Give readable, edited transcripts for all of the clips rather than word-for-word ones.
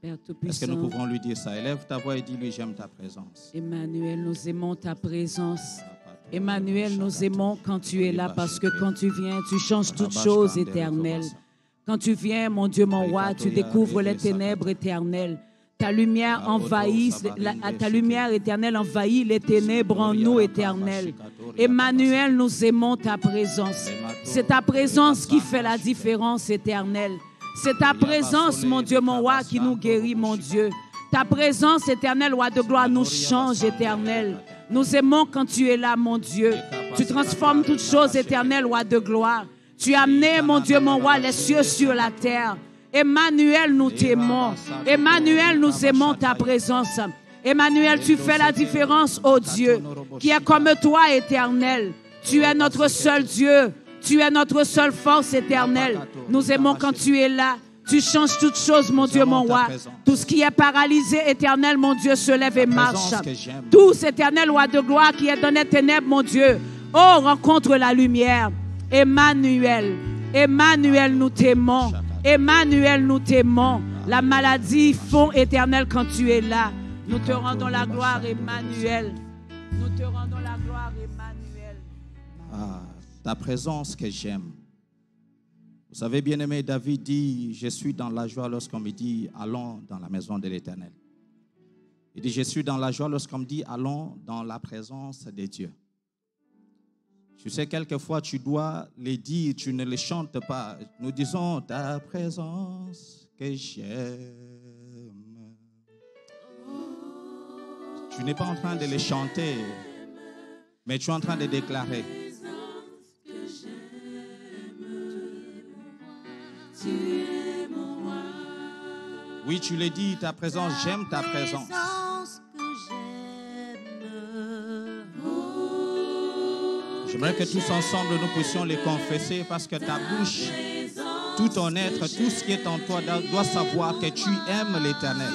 Père Est-ce que nous Tout-Puissant, pouvons lui dire ça? Élève ta voix et dis-lui, j'aime ta présence. Emmanuel, nous aimons ta présence. Emmanuel, nous aimons quand tu es là parce que quand tu viens, tu changes toutes choses éternelles. Quand tu viens, mon Dieu, mon roi, tu découvres les ténèbres éternelles. Ta lumière envahit, ta lumière éternelle envahit les ténèbres en nous éternels. Emmanuel, nous aimons ta présence. C'est ta présence qui fait la différence éternelle. C'est ta présence, mon Dieu, mon roi, qui nous guérit, mon Dieu. Ta présence éternelle, roi de gloire, nous change éternel. Nous aimons quand tu es là, mon Dieu. Tu transformes toutes choses éternelles, roi de gloire. Tu as amené, mon Dieu, mon roi, les cieux sur la terre. Emmanuel, nous t'aimons. Emmanuel, nous aimons ta présence. Emmanuel, tu fais la différence, ô Dieu, qui est comme toi, éternel. Tu es notre seul Dieu. Tu es notre seule force éternelle. Nous aimons quand tu es là. Tu changes toutes choses, mon Dieu, mon roi. Tout ce qui est paralysé, éternel, mon Dieu, se lève et marche. Tout éternel, roi de gloire, qui est dans les ténèbres, mon Dieu. Oh, rencontre la lumière. Emmanuel, Emmanuel, nous t'aimons. Emmanuel, nous t'aimons. La maladie fond éternel quand tu es là. Nous te rendons la gloire, Emmanuel. Nous te rendons la gloire, Emmanuel. Ah, ta présence que j'aime. Vous savez, bien-aimé, David dit, je suis dans la joie lorsqu'on me dit, allons dans la maison de l'Éternel. Il dit, je suis dans la joie lorsqu'on me dit, allons dans la présence de Dieu. Tu sais, quelquefois, tu dois les dire, tu ne les chantes pas. Nous disons, ta présence que j'aime. Tu n'es pas en train de les chanter, mais tu es en train de déclarer. Oui, tu l'as dit, ta présence, j'aime ta présence. J'aimerais que tous ensemble nous puissions les confesser parce que ta bouche, tout ton être, tout ce qui est en toi doit savoir que tu aimes l'Éternel.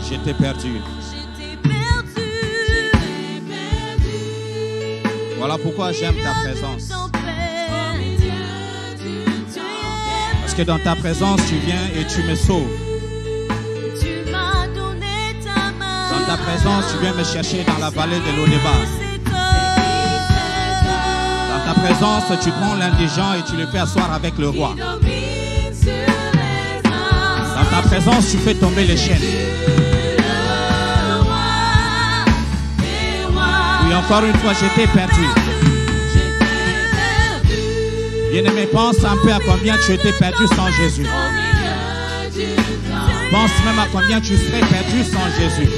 J'étais perdu. Voilà pourquoi j'aime ta présence. Parce que dans ta présence, tu viens et tu me sauves. Dans ta présence, tu viens me chercher dans la vallée de l'Odéba. Dans ta présence, tu prends l'indigent et tu le fais asseoir avec le roi. Dans ta présence, tu fais tomber les chaînes. Et encore une fois, j'étais perdu. Bien-aimé, pense un peu à combien tu étais perdu sans Jésus. Pense même à combien tu serais perdu sans Jésus.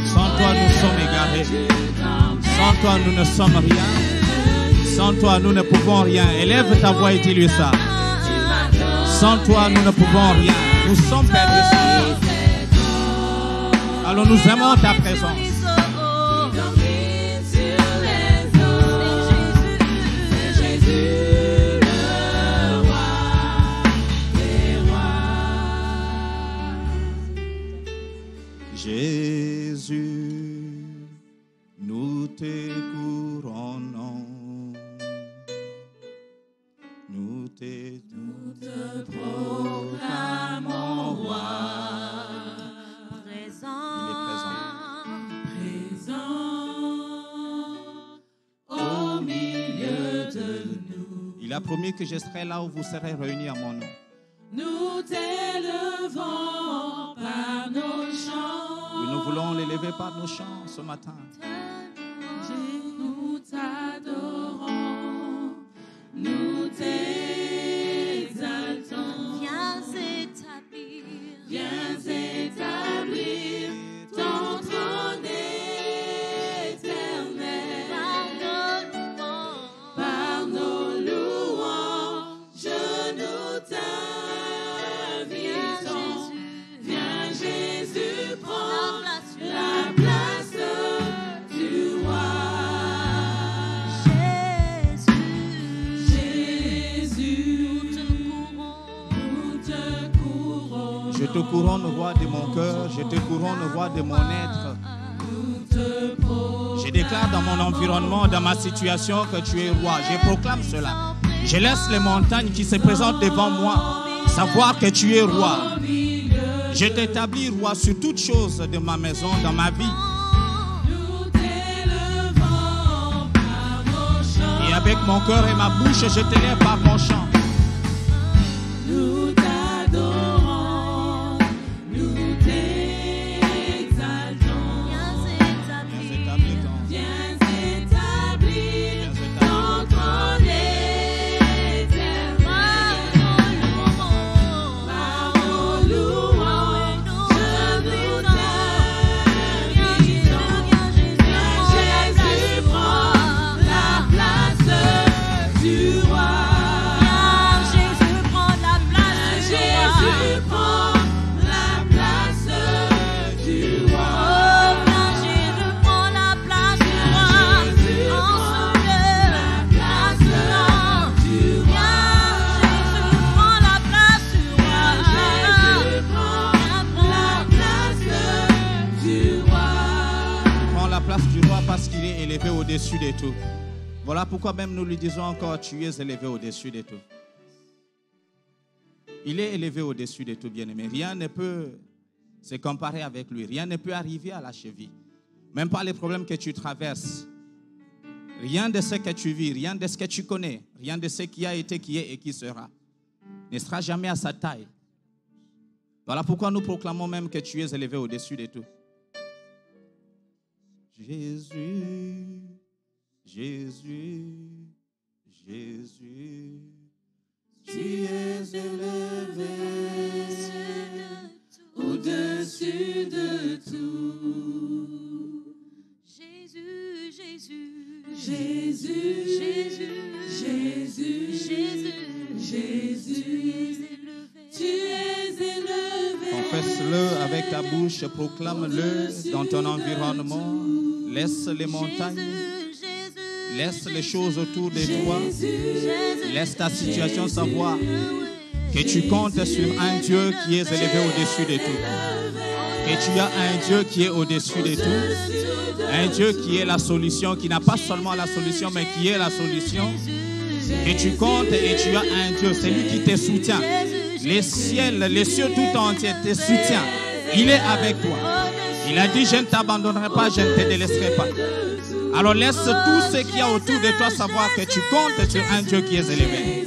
Sans toi, nous sommes égarés. Sans toi, nous ne sommes rien. Sans toi, nous ne pouvons rien. Élève ta voix et dis-lui ça. Sans toi, nous ne pouvons rien. Nous sommes perdus. Alors nous aimons ta présence. Jésus, nous te couronnons, nous te proclamons roi. Présent, il est présent au milieu de nous. Il a promis que je serai là où vous serez réunis à mon nom. Nous t'élevons par nos chants. Oui, nous voulons l'élever par nos chants ce matin. Nous t'adorons, nous t'exaltons. Viens établir ton trône éternel. Par nos louanges, nous t'invitons. Viens Jésus, prends la place du roi. Je te couronne, roi de mon cœur, je te couronne, roi de mon être. Je déclare dans mon environnement, dans ma situation, que tu es roi. Je proclame cela. Je laisse les montagnes qui se présentent devant moi savoir que tu es roi. Je t'établis roi sur toutes choses de ma maison, dans ma vie. Et avec mon cœur et ma bouche, je t'élève par mon chant. Nous t'adorons, nous t'exaltons. Viens établir ton trône éternel. Par nos louanges, nous t'invitons. Viens Jésus, prends la place du roi. Jésus prend la place du roi. Jésus prend la place du roi. En ce lieu, Jésus prend la place du roi. Jésus prend la place du roi. Prends la place du roi parce qu'il est élevé au-dessus de tout. Voilà pourquoi même nous lui disons encore, tu es élevé au-dessus de tout. Il est élevé au-dessus de tout, bien-aimé. Rien ne peut se comparer avec lui. Rien ne peut arriver à la cheville. Même pas les problèmes que tu traverses. Rien de ce que tu vis, rien de ce que tu connais, rien de ce qui a été, qui est et qui sera, ne sera jamais à sa taille. Voilà pourquoi nous proclamons même que tu es élevé au-dessus de tout. Jésus, Jésus, Jésus, tu es élevé au-dessus de tout. Jésus, Jésus, Jésus, Jésus, Jésus, Jésus, tu es élevé. Confesse-le avec ta bouche, proclame-le dans ton environnement. Laisse les montagnes, laisse les choses autour de toi. Laisse ta situation savoir que tu comptes sur un Dieu qui est élevé au-dessus de tout. Que tu as un Dieu qui est au-dessus de tout. Un Dieu qui est la solution, qui n'a pas seulement la solution, mais qui est la solution. Que tu comptes et tu as un Dieu, c'est lui qui te soutient. Les cieux tout entiers te soutiennent. Il est avec toi. Il a dit, je ne t'abandonnerai pas, je ne te délaisserai pas. Alors laisse tout ce qu'il y a autour de toi savoir que tu comptes sur un Dieu qui est élevé.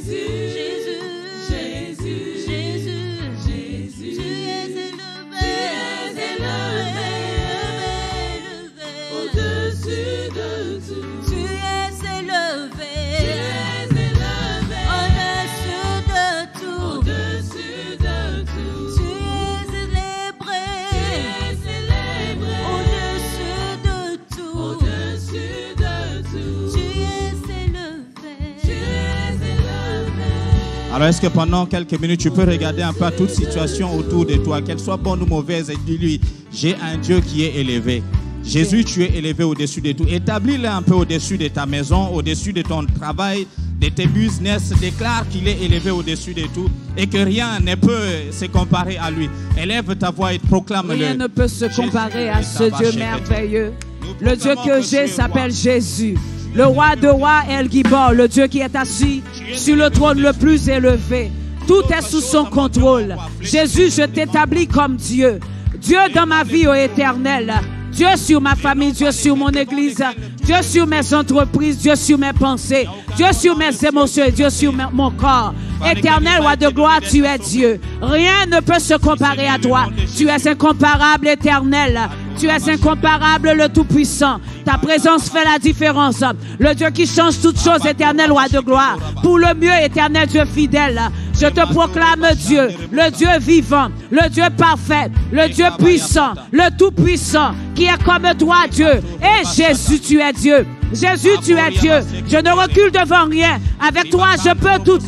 Alors est-ce que pendant quelques minutes, tu peux regarder un peu à toute situation autour de toi, qu'elle soit bonne ou mauvaise, et dis-lui, j'ai un Dieu qui est élevé. Jésus, tu es élevé au-dessus de tout. Établis-le un peu au-dessus de ta maison, au-dessus de ton travail, de tes business. Déclare qu'il est élevé au-dessus de tout et que rien ne peut se comparer à lui. Élève ta voix et proclame-le. Rien ne peut se comparer à ce Dieu merveilleux. Le Dieu que j'ai s'appelle Jésus. Le roi de rois, El Gibor, le Dieu qui est assis sur le trône le plus élevé. Tout est sous son contrôle. Jésus, je t'établis comme Dieu. Dieu dans ma vie, ô Éternel. Dieu sur ma famille, Dieu sur mon église, Dieu sur mes entreprises, Dieu sur mes pensées, Dieu sur mes émotions et Dieu sur mon corps. Éternel roi de gloire, tu es Dieu. Rien ne peut se comparer à toi. Tu es incomparable, Éternel. Tu es incomparable, le Tout-Puissant. Ta présence fait la différence. Le Dieu qui change toutes choses, Éternel roi de gloire. Pour le mieux, Éternel Dieu fidèle. Je te proclame Dieu, le Dieu vivant, le Dieu parfait, le Dieu puissant, le Tout-Puissant, qui est comme toi, Dieu. Et Jésus, tu es Dieu. Jésus, tu es Dieu. Je ne recule devant rien. Avec toi, je peux tout.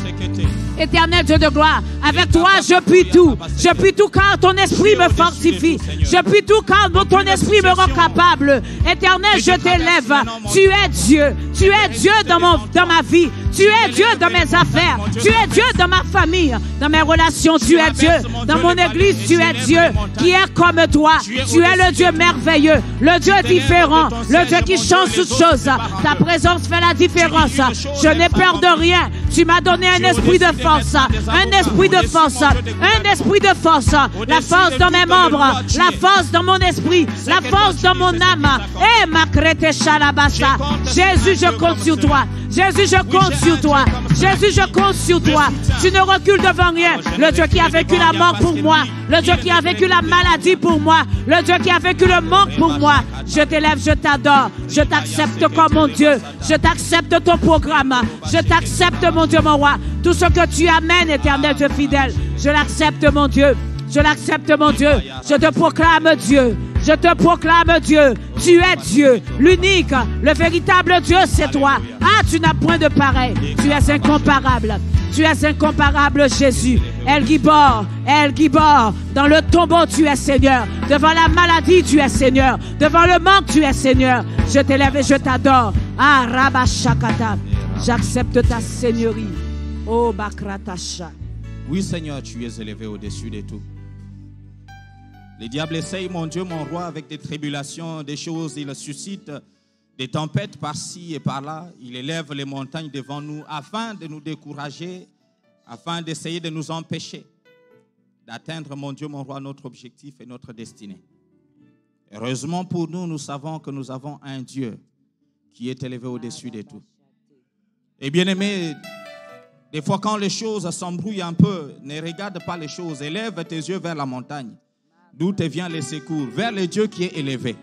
Éternel Dieu de gloire, avec toi je puis tout. Je puis tout car ton esprit me fortifie. Je puis tout car ton esprit me rend capable. Éternel, je t'élève. Tu es Dieu. Tu es Dieu dans ma vie. Tu es Dieu dans mes affaires. Tu es Dieu dans ma famille, dans mes relations. Tu es Dieu. Dans mon église, tu es Dieu qui est comme toi. Tu es le Dieu merveilleux, le Dieu différent, le Dieu qui change toutes choses. Ta présence fait la différence. Je n'ai peur de rien. Tu m'as donné un esprit de force, un esprit de force, un esprit de force. La force dans mes membres, la force dans mon esprit, la force dans mon âme. Et ma crête chalabassa. Jésus, je compte sur toi. Jésus, je compte sur toi. Jésus, je compte sur toi. Tu ne recules devant rien. Le Dieu qui a vécu la mort pour moi. Le Dieu qui a vécu la maladie pour moi. Le Dieu qui a vécu le manque pour moi. Je t'élève, je t'adore. Je t'accepte comme mon Dieu. Je t'accepte ton programme. Je t'accepte, mon Dieu, mon roi. Tout ce que tu amènes, Éternel Dieu fidèle. Je l'accepte, mon Dieu. Je l'accepte, mon Dieu. Je te proclame Dieu. Je te proclame Dieu. Tu es Dieu, l'unique, le véritable Dieu, c'est toi. Ah, tu n'as point de pareil. Tu es incomparable. Tu es incomparable, Jésus. El Gibor, dans le tombeau, tu es Seigneur. Devant la maladie, tu es Seigneur. Devant le manque, tu es Seigneur. Je t'élève et je t'adore. Ah, Rabashakata. J'accepte ta seigneurie. Oh, Bakratasha. Oui, Seigneur, tu es élevé au-dessus de tout. Les diables essayent, mon Dieu, mon roi, avec des tribulations, des choses, il suscite des tempêtes par-ci et par-là. Il élève les montagnes devant nous afin de nous décourager, afin d'essayer de nous empêcher d'atteindre, mon Dieu, mon roi, notre objectif et notre destinée. Heureusement pour nous, nous savons que nous avons un Dieu qui est élevé au-dessus de tout. Et bien aimé, des fois quand les choses s'embrouillent un peu, ne regarde pas les choses, élève tes yeux vers la montagne. D'où te vient les secours, vers le Dieu qui est élevé.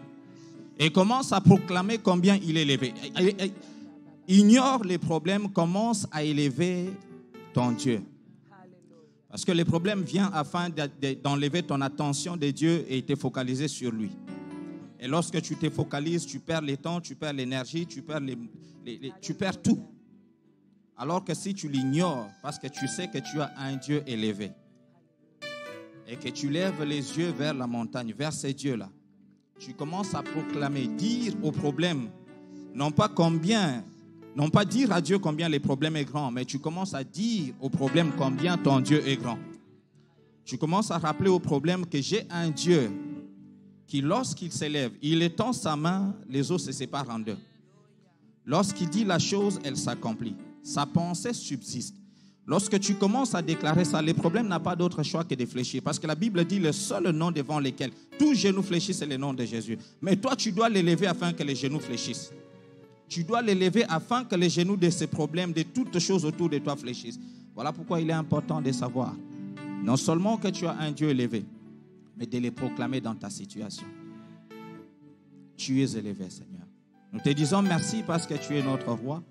Et commence à proclamer combien il est élevé. Ignore les problèmes, commence à élever ton Dieu. Parce que les problèmes viennent afin d'enlever ton attention de Dieu et te focaliser sur lui. Et lorsque tu te focalises, tu perds le temps, tu perds l'énergie, tu perds tout. Alors que si tu l'ignores, parce que tu sais que tu as un Dieu élevé, et que tu lèves les yeux vers la montagne, vers ces dieux-là, tu commences à proclamer, dire aux problèmes, non pas dire à Dieu combien les problèmes est grand, mais tu commences à dire aux problèmes combien ton Dieu est grand. Tu commences à rappeler aux problèmes que j'ai un Dieu qui, lorsqu'il s'élève, il étend sa main, les eaux se séparent en deux. Lorsqu'il dit la chose, elle s'accomplit. Sa pensée subsiste. Lorsque tu commences à déclarer ça, le problème n'a pas d'autre choix que de fléchir. Parce que la Bible dit le seul nom devant lequel tout genou fléchit, c'est le nom de Jésus. Mais toi, tu dois l'élever afin que les genoux fléchissent. Tu dois l'élever afin que les genoux de ces problèmes, de toutes choses autour de toi fléchissent. Voilà pourquoi il est important de savoir, non seulement que tu as un Dieu élevé, mais de le proclamer dans ta situation. Tu es élevé, Seigneur. Nous te disons merci parce que tu es notre roi.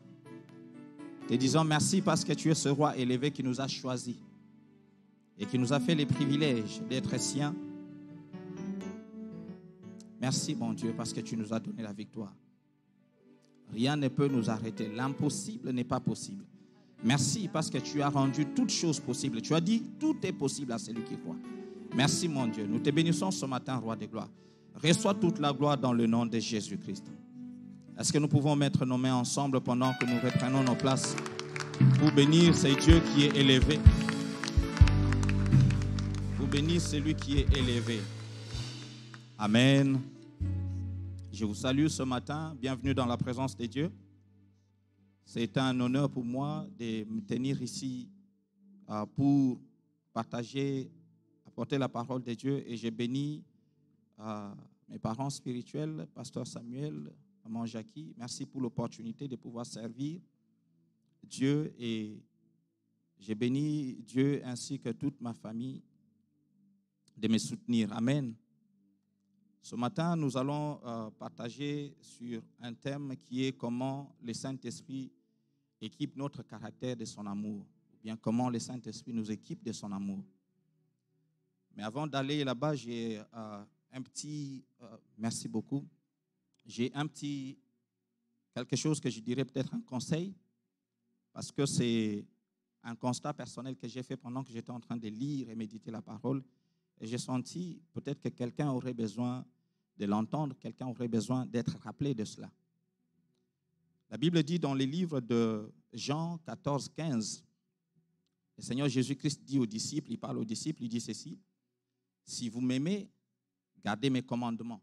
Te disons merci parce que tu es ce roi élevé qui nous a choisis et qui nous a fait les privilèges d'être siens. Merci, mon Dieu, parce que tu nous as donné la victoire. Rien ne peut nous arrêter. L'impossible n'est pas possible. Merci parce que tu as rendu toutes choses possibles. Tu as dit tout est possible à celui qui croit. Merci, mon Dieu. Nous te bénissons ce matin, roi de gloire. Reçois toute la gloire dans le nom de Jésus-Christ. Est-ce que nous pouvons mettre nos mains ensemble pendant que nous reprenons nos places pour bénir ce Dieu qui est élevé? Pour bénir celui qui est élevé. Amen. Je vous salue ce matin. Bienvenue dans la présence de Dieu. C'est un honneur pour moi de me tenir ici pour partager, apporter la parole de Dieu. Et je bénis mes parents spirituels, Pasteur Samuel, Maman Jackie. Merci pour l'opportunité de pouvoir servir Dieu et J'ai béni Dieu ainsi que toute ma famille de me soutenir. Amen. Ce matin, nous allons partager sur un thème qui est comment le Saint-Esprit équipe notre caractère de son amour, ou bien comment le Saint-Esprit nous équipe de son amour. Mais avant d'aller là-bas, j'ai un petit, merci beaucoup, j'ai quelque chose que je dirais peut-être un conseil, parce que c'est un constat personnel que j'ai fait pendant que j'étais en train de lire et méditer la parole. Et j'ai senti peut-être que quelqu'un aurait besoin de l'entendre, quelqu'un aurait besoin d'être rappelé de cela. La Bible dit dans les livres de Jean 14, 15, le Seigneur Jésus-Christ dit aux disciples, il parle aux disciples, il dit ceci: si vous m'aimez, gardez mes commandements.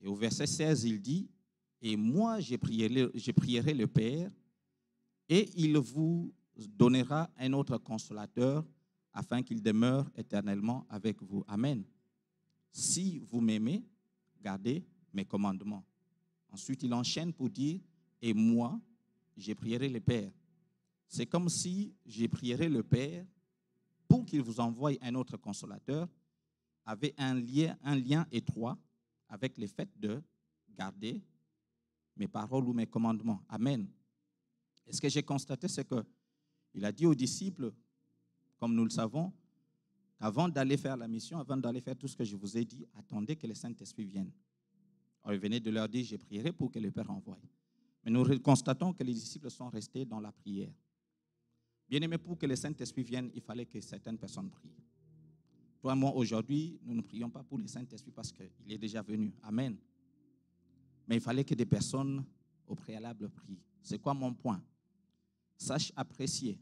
Et au verset 16, il dit: et moi, je prierai le Père, et il vous donnera un autre consolateur, afin qu'il demeure éternellement avec vous. Amen. Si vous m'aimez, gardez mes commandements. Ensuite, il enchaîne pour dire: et moi, je prierai le Père. C'est comme si je prierai le Père pour qu'il vous envoie un autre consolateur, avec un lien étroit avec le fait de garder mes paroles ou mes commandements. Amen. Et ce que j'ai constaté, c'est qu'il a dit aux disciples, comme nous le savons, qu'avant d'aller faire la mission, avant d'aller faire tout ce que je vous ai dit, attendez que le Saint-Esprit vienne. Alors, il venait de leur dire: je prierai pour que le Père envoie. Mais nous constatons que les disciples sont restés dans la prière. Bien aimé, pour que le Saint-Esprit vienne, il fallait que certaines personnes prient. Toi et moi, aujourd'hui, nous ne prions pas pour le Saint-Esprit parce qu'il est déjà venu. Amen. Mais il fallait que des personnes au préalable prient. C'est quoi mon point? Sache apprécier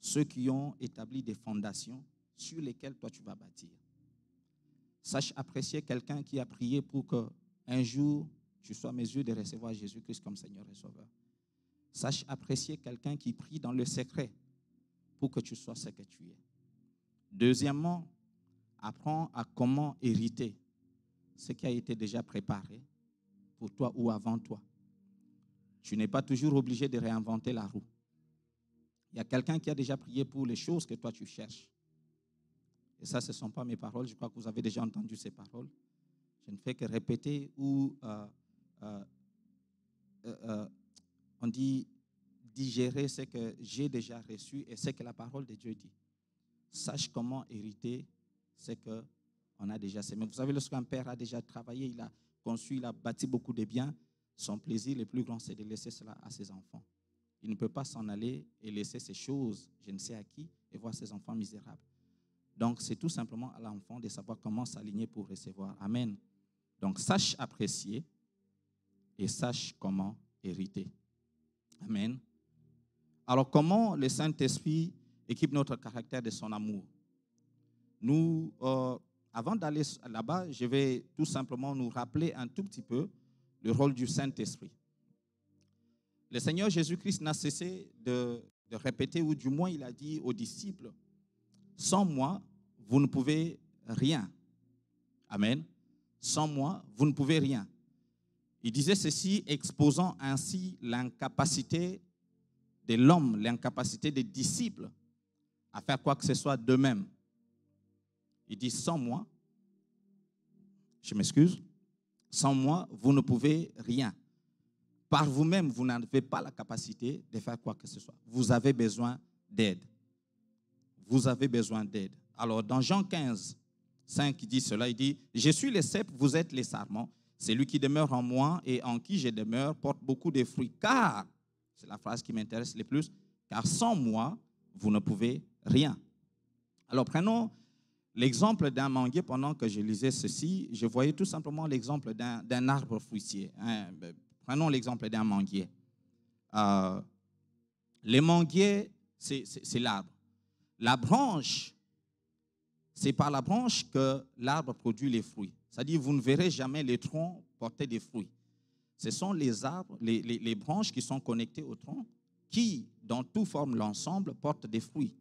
ceux qui ont établi des fondations sur lesquelles toi tu vas bâtir. Sache apprécier quelqu'un qui a prié pour qu'un jour tu sois à mesure de recevoir Jésus-Christ comme Seigneur et Sauveur. Sache apprécier quelqu'un qui prie dans le secret pour que tu sois ce que tu es. Deuxièmement, apprends à comment hériter ce qui a été déjà préparé pour toi ou avant toi. Tu n'es pas toujours obligé de réinventer la roue. Il y a quelqu'un qui a déjà prié pour les choses que toi tu cherches. Et ça, ce ne sont pas mes paroles. Je crois que vous avez déjà entendu ces paroles. Je ne fais que répéter ou on dit digérer ce que j'ai déjà reçu et ce que la parole de Dieu dit. Sache comment hériter ce qu'on a déjà semé. Vous savez, lorsqu'un père a déjà travaillé, il a conçu, il a bâti beaucoup de biens, son plaisir le plus grand, c'est de laisser cela à ses enfants. Il ne peut pas s'en aller et laisser ces choses, je ne sais à qui, et voir ses enfants misérables. Donc, c'est tout simplement à l'enfant de savoir comment s'aligner pour recevoir. Amen. Donc, sache apprécier et sache comment hériter. Amen. Alors, comment le Saint-Esprit équipe notre caractère de son amour? Nous, avant d'aller là-bas, je vais tout simplement nous rappeler un tout petit peu le rôle du Saint-Esprit. Le Seigneur Jésus-Christ n'a cessé de répéter, ou du moins il a dit aux disciples: sans moi, vous ne pouvez rien. Amen. Sans moi, vous ne pouvez rien. Il disait ceci, exposant ainsi l'incapacité de l'homme, l'incapacité des disciples à faire quoi que ce soit d'eux-mêmes. Il dit: sans moi, je m'excuse, sans moi, vous ne pouvez rien. Par vous-même, vous n'avez pas la capacité de faire quoi que ce soit. Vous avez besoin d'aide. Vous avez besoin d'aide. Alors, dans Jean 15, 5, il dit cela, il dit: je suis le cep, vous êtes les sarments. Celui qui demeure en moi et en qui je demeure porte beaucoup de fruits. Car, c'est la phrase qui m'intéresse le plus, car sans moi, vous ne pouvez rien. Alors, prenons l'exemple d'un manguier. Pendant que je lisais ceci, je voyais tout simplement l'exemple d'un arbre fruitier. Prenons l'exemple d'un manguier. Le manguier, c'est l'arbre. La branche, c'est par la branche que l'arbre produit les fruits. C'est-à-dire, vous ne verrez jamais les troncs porter des fruits. Ce sont les arbres, les branches qui sont connectées au tronc, qui, dans tout forme l'ensemble, portent des fruits.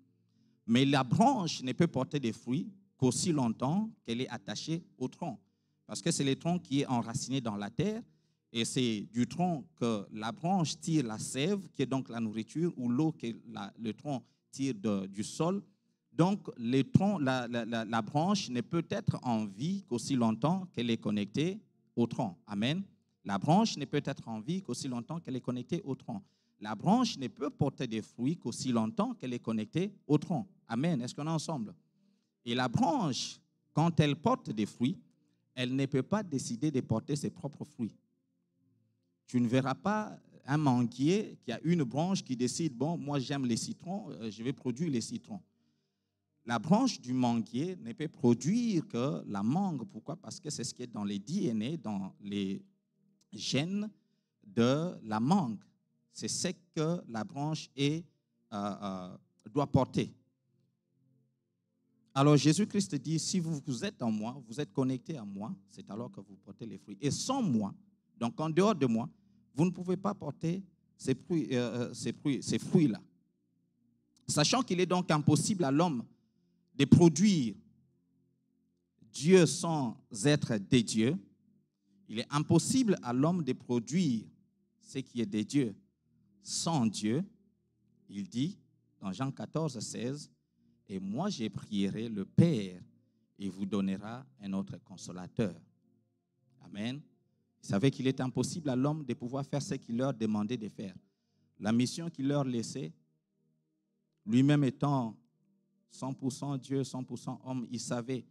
Mais la branche ne peut porter des fruits qu'aussi longtemps qu'elle est attachée au tronc. Parce que c'est le tronc qui est enraciné dans la terre. Et c'est du tronc que la branche tire la sève, qui est donc la nourriture, ou l'eau que le tronc tire du sol. Donc, la branche ne peut être en vie qu'aussi longtemps qu'elle est connectée au tronc. Amen. La branche ne peut être en vie qu'aussi longtemps qu'elle est connectée au tronc. La branche ne peut porter des fruits qu'aussi longtemps qu'elle est connectée au tronc. Amen. Est-ce qu'on est ensemble? Et la branche, quand elle porte des fruits, elle ne peut pas décider de porter ses propres fruits. Tu ne verras pas un manguier qui a une branche qui décide, bon, moi j'aime les citrons, je vais produire les citrons. La branche du manguier ne peut produire que la mangue. Pourquoi? Parce que c'est ce qui est dans les DNA, dans les gènes de la mangue. C'est ce que la branche doit porter. Alors Jésus-Christ dit, si vous êtes en moi, vous êtes connecté à moi, c'est alors que vous portez les fruits. Et sans moi, donc en dehors de moi, vous ne pouvez pas porter ces fruits-là. Sachant qu'il est donc impossible à l'homme de produire Dieu sans être des dieux, il est impossible à l'homme de produire ce qui est des dieux sans Dieu. Il dit dans Jean 14, 16, « Et moi je prierai le Père, et vous donnera un autre consolateur. » Amen. Vous savez qu'il est impossible à l'homme de pouvoir faire ce qu'il leur demandait de faire. La mission qu'il leur laissait, lui-même étant 100% Dieu, 100% homme, il savait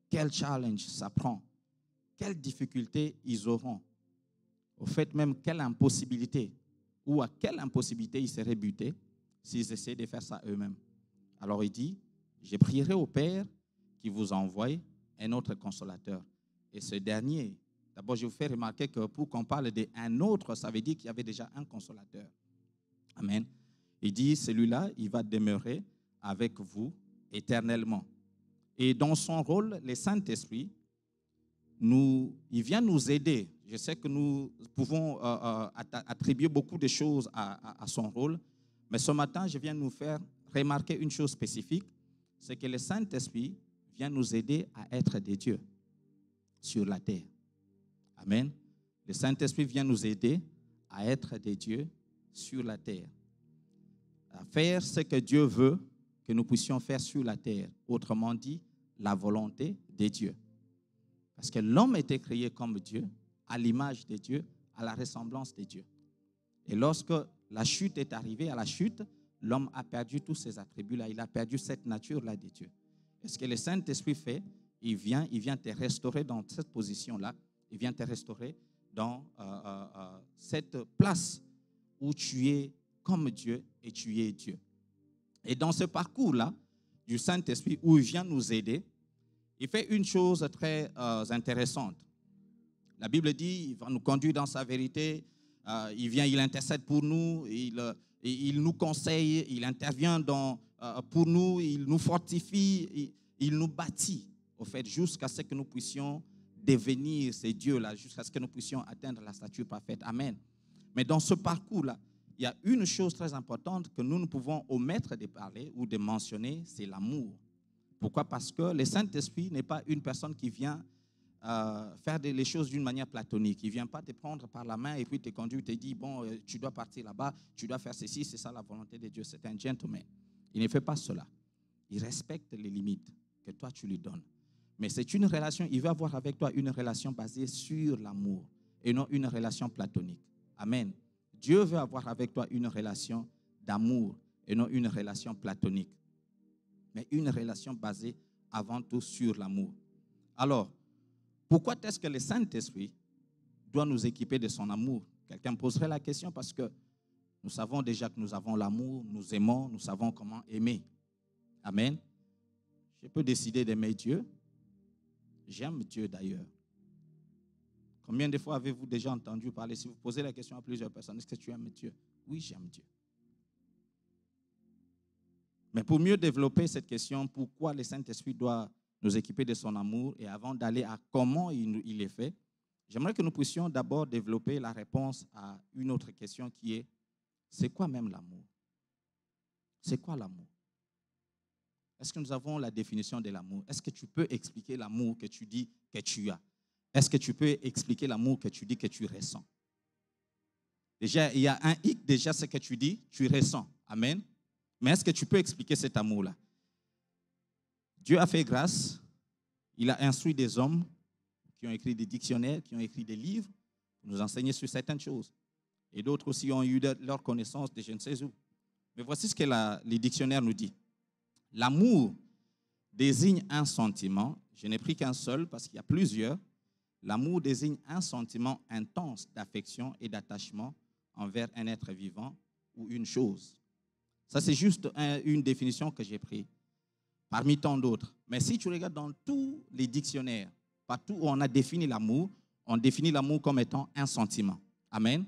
quel challenge ça prend, quelles difficultés ils auront, au fait même quelle impossibilité, ou à quelle impossibilité ils seraient butés s'ils essaient de faire ça eux-mêmes. Alors il dit, je prierai au Père qui vous envoie un autre consolateur. Et ce dernier, d'abord je vous fais remarquer que pour qu'on parle d'un autre, ça veut dire qu'il y avait déjà un consolateur. Amen. Il dit, celui-là, il va demeurer avec vous éternellement. Et dans son rôle, le Saint-Esprit, il vient nous aider. Je sais que nous pouvons attribuer beaucoup de choses à son rôle, mais ce matin, je viens nous faire remarquer une chose spécifique, c'est que le Saint-Esprit vient nous aider à être des dieux sur la terre. Amen. Le Saint-Esprit vient nous aider à être des dieux sur la terre, à faire ce que Dieu veut que nous puissions faire sur la terre. Autrement dit, la volonté de Dieu. Parce que l'homme était créé comme Dieu, à l'image de Dieu, à la ressemblance de Dieu. Et lorsque la chute est arrivée, à la chute, l'homme a perdu tous ses attributs-là. Il a perdu cette nature-là de Dieu. Et ce que le Saint-Esprit fait, il vient te restaurer dans cette position-là. Il vient te restaurer dans cette place où tu es comme Dieu et tu es Dieu. Et dans ce parcours-là du Saint-Esprit où il vient nous aider, il fait une chose très intéressante. La Bible dit, il va nous conduire dans sa vérité, il intercède pour nous, il nous conseille, il intervient pour nous, il nous fortifie, il nous bâtit, au fait, jusqu'à ce que nous puissions devenir ces dieux-là, jusqu'à ce que nous puissions atteindre la stature parfaite. Amen. Mais dans ce parcours-là, il y a une chose très importante que nous ne pouvons omettre de parler ou de mentionner, c'est l'amour. Pourquoi? Parce que le Saint-Esprit n'est pas une personne qui vient faire les choses d'une manière platonique. Il ne vient pas te prendre par la main et puis te conduire, te dire, bon, tu dois partir là-bas, tu dois faire ceci, c'est ça la volonté de Dieu. C'est un gentleman. Il ne fait pas cela. Il respecte les limites que toi, tu lui donnes. Mais c'est une relation, il veut avoir avec toi une relation basée sur l'amour et non une relation platonique. Amen. Dieu veut avoir avec toi une relation d'amour et non une relation platonique, mais une relation basée avant tout sur l'amour. Alors, pourquoi est-ce que le Saint-Esprit doit nous équiper de son amour? Quelqu'un me poserait la question parce que nous savons déjà que nous avons l'amour, nous aimons, nous savons comment aimer. Amen. Je peux décider d'aimer Dieu. J'aime Dieu d'ailleurs. Combien de fois avez-vous déjà entendu parler, si vous posez la question à plusieurs personnes, est-ce que tu aimes Dieu? Oui, j'aime Dieu. Mais pour mieux développer cette question, pourquoi le Saint-Esprit doit nous équiper de son amour, et avant d'aller à comment il est fait, j'aimerais que nous puissions d'abord développer la réponse à une autre question qui est, c'est quoi même l'amour? C'est quoi l'amour? Est-ce que nous avons la définition de l'amour? Est-ce que tu peux expliquer l'amour que tu dis que tu as? Est-ce que tu peux expliquer l'amour que tu dis que tu ressens? Déjà, il y a un hic, déjà, ce que tu dis, tu ressens. Amen. Mais est-ce que tu peux expliquer cet amour-là? Dieu a fait grâce. Il a instruit des hommes qui ont écrit des dictionnaires, qui ont écrit des livres pour nous enseigner sur certaines choses. Et d'autres aussi ont eu leur connaissance de je ne sais où. Mais voici ce que les dictionnaires nous disent. L'amour désigne un sentiment. Je n'ai pris qu'un seul parce qu'il y a plusieurs. L'amour désigne un sentiment intense d'affection et d'attachement envers un être vivant ou une chose. Ça, c'est juste une définition que j'ai prise parmi tant d'autres. Mais si tu regardes dans tous les dictionnaires, partout où on a défini l'amour, on définit l'amour comme étant un sentiment. Amen.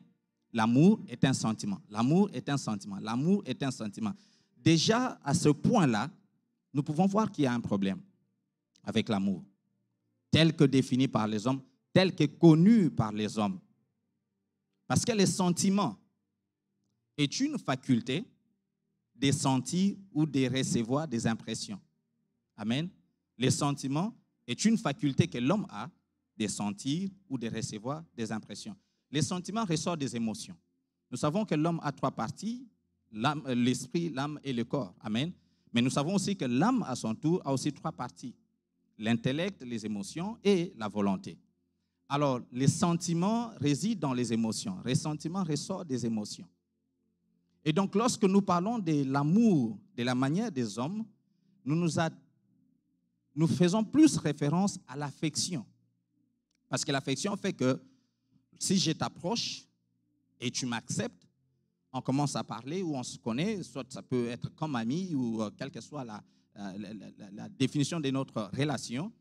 L'amour est un sentiment. L'amour est un sentiment. L'amour est un sentiment. Déjà, à ce point-là, nous pouvons voir qu'il y a un problème avec l'amour, tel que défini par les hommes, tel que connu par les hommes. Parce que les sentiments est une faculté de sentir ou de recevoir des impressions. Amen. Les sentiments est une faculté que l'homme a de sentir ou de recevoir des impressions. Les sentiments ressortent des émotions. Nous savons que l'homme a trois parties, l'esprit, l'âme et le corps. Amen. Mais nous savons aussi que l'âme, à son tour, a aussi trois parties. L'intellect, les émotions et la volonté. Alors, les sentiments résident dans les émotions. Les sentiments ressortent des émotions. Et donc, lorsque nous parlons de l'amour, de la manière des hommes, nous faisons plus référence à l'affection. Parce que l'affection fait que si je t'approche et tu m'acceptes, on commence à parler ou on se connaît, soit ça peut être comme ami ou quelle que soit la définition de notre relation.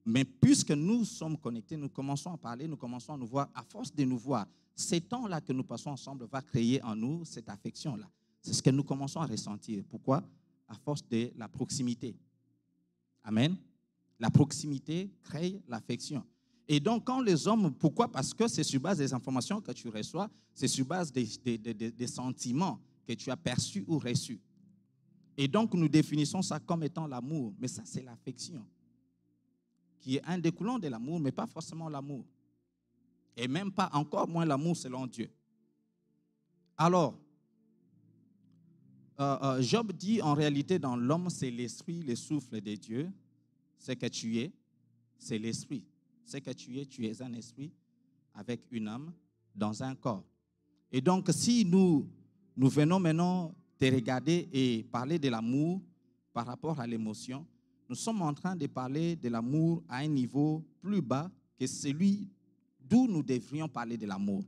Mais puisque nous sommes connectés, nous commençons à parler, nous commençons à nous voir. À force de nous voir, ces temps-là que nous passons ensemble va créer en nous cette affection-là. C'est ce que nous commençons à ressentir. Pourquoi? À force de la proximité. Amen. La proximité crée l'affection. Et donc, quand les hommes, pourquoi? Parce que c'est sur base des informations que tu reçois, c'est sur base des sentiments que tu as perçus ou reçus. Et donc, nous définissons ça comme étant l'amour. Mais ça, c'est l'affection, qui est un découlant de l'amour, mais pas forcément l'amour. Et même pas, encore moins l'amour selon Dieu. Alors, Job dit, en réalité, dans l'homme, c'est l'esprit, le souffle de Dieu. Ce que tu es, c'est l'esprit. Ce que tu es un esprit avec une âme dans un corps. Et donc, si nous venons maintenant te regarder et parler de l'amour par rapport à l'émotion, nous sommes en train de parler de l'amour à un niveau plus bas que celui d'où nous devrions parler de l'amour.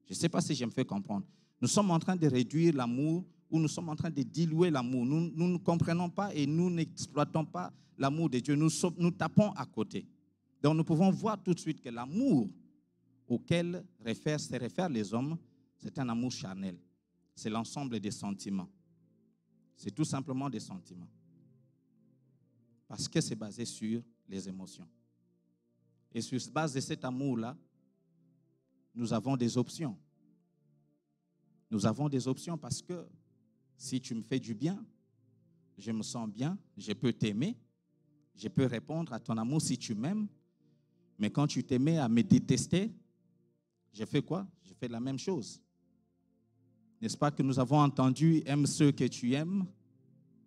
Je ne sais pas si je me fais comprendre. Nous sommes en train de réduire l'amour ou nous sommes en train de diluer l'amour. Nous ne comprenons pas et nous n'exploitons pas l'amour de Dieu. Nous tapons à côté. Donc, nous pouvons voir tout de suite que l'amour auquel se réfèrent les hommes, c'est un amour charnel. C'est l'ensemble des sentiments. C'est tout simplement des sentiments. Parce que c'est basé sur les émotions. Et sur base de cet amour-là, nous avons des options. Nous avons des options parce que si tu me fais du bien, je me sens bien, je peux t'aimer, je peux répondre à ton amour si tu m'aimes. Mais quand tu t'aimais à me détester, je fais quoi? Je fais la même chose. N'est-ce pas que nous avons entendu « aime ceux que tu aimes »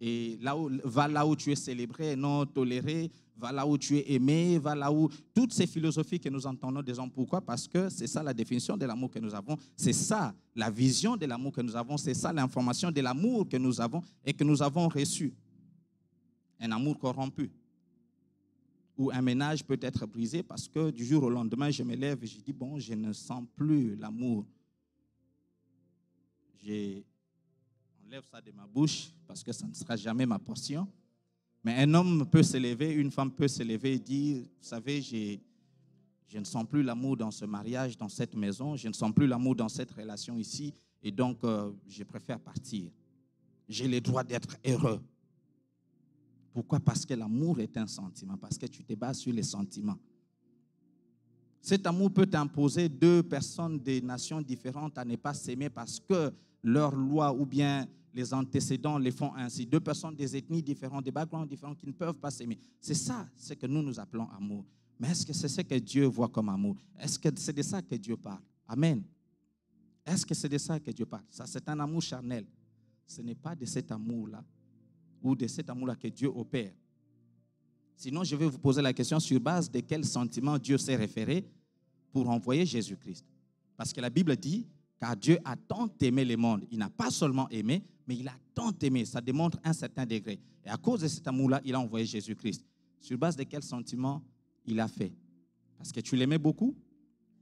et va là où tu es célébré et non toléré, va là où tu es aimé, va là où... Toutes ces philosophies que nous entendons des hommes, pourquoi? Parce que c'est ça la définition de l'amour que nous avons, c'est ça la vision de l'amour que nous avons, c'est ça l'information de l'amour que nous avons et que nous avons reçu. Un amour corrompu. Où un ménage peut être brisé parce que du jour au lendemain, je me lève et je dis, bon, je ne sens plus l'amour. J'enlève ça de ma bouche parce que ça ne sera jamais ma portion. Mais un homme peut se lever, une femme peut se lever et dire, vous savez, je ne sens plus l'amour dans ce mariage, dans cette maison, je ne sens plus l'amour dans cette relation ici, et donc je préfère partir. J'ai le droit d'être heureux. Pourquoi? Parce que l'amour est un sentiment, parce que tu te bases sur les sentiments. Cet amour peut imposer deux personnes des nations différentes à ne pas s'aimer parce que leur loi ou bien les antécédents les font ainsi. Deux personnes des ethnies différentes, des backgrounds différents qui ne peuvent pas s'aimer. C'est ça ce que nous appelons amour. Mais est-ce que c'est ce que Dieu voit comme amour? Est-ce que c'est de ça que Dieu parle? Amen. Est-ce que c'est de ça que Dieu parle? Ça, c'est un amour charnel. Ce n'est pas de cet amour-là ou de cet amour-là que Dieu opère. Sinon, je vais vous poser la question sur base de quel sentiment Dieu s'est référé pour envoyer Jésus-Christ. Parce que la Bible dit, car Dieu a tant aimé le monde. Il n'a pas seulement aimé, mais il a tant aimé. Ça démontre un certain degré. Et à cause de cet amour-là, il a envoyé Jésus-Christ. Sur base de quel sentiment il a fait? Parce que tu l'aimais beaucoup?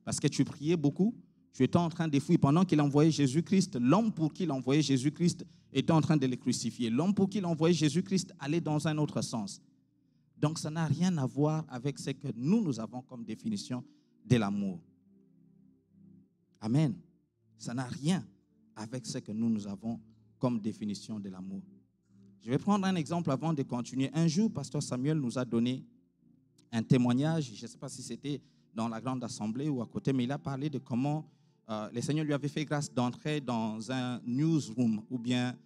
Parce que tu priais beaucoup? Tu étais en train de fouiller. Pendant qu'il envoyait Jésus-Christ, l'homme pour qui il envoyait Jésus-Christ était en train de le crucifier. L'homme pour qui il envoyait Jésus-Christ allait dans un autre sens. Donc, ça n'a rien à voir avec ce que nous avons comme définition de l'amour. Amen. Ça n'a rien avec ce que nous avons comme définition de l'amour. Je vais prendre un exemple avant de continuer. Un jour, Pasteur Samuel nous a donné un témoignage. Je ne sais pas si c'était dans la grande assemblée ou à côté, mais il a parlé de comment le Seigneur lui avait fait grâce d'entrer dans un newsroom ou bien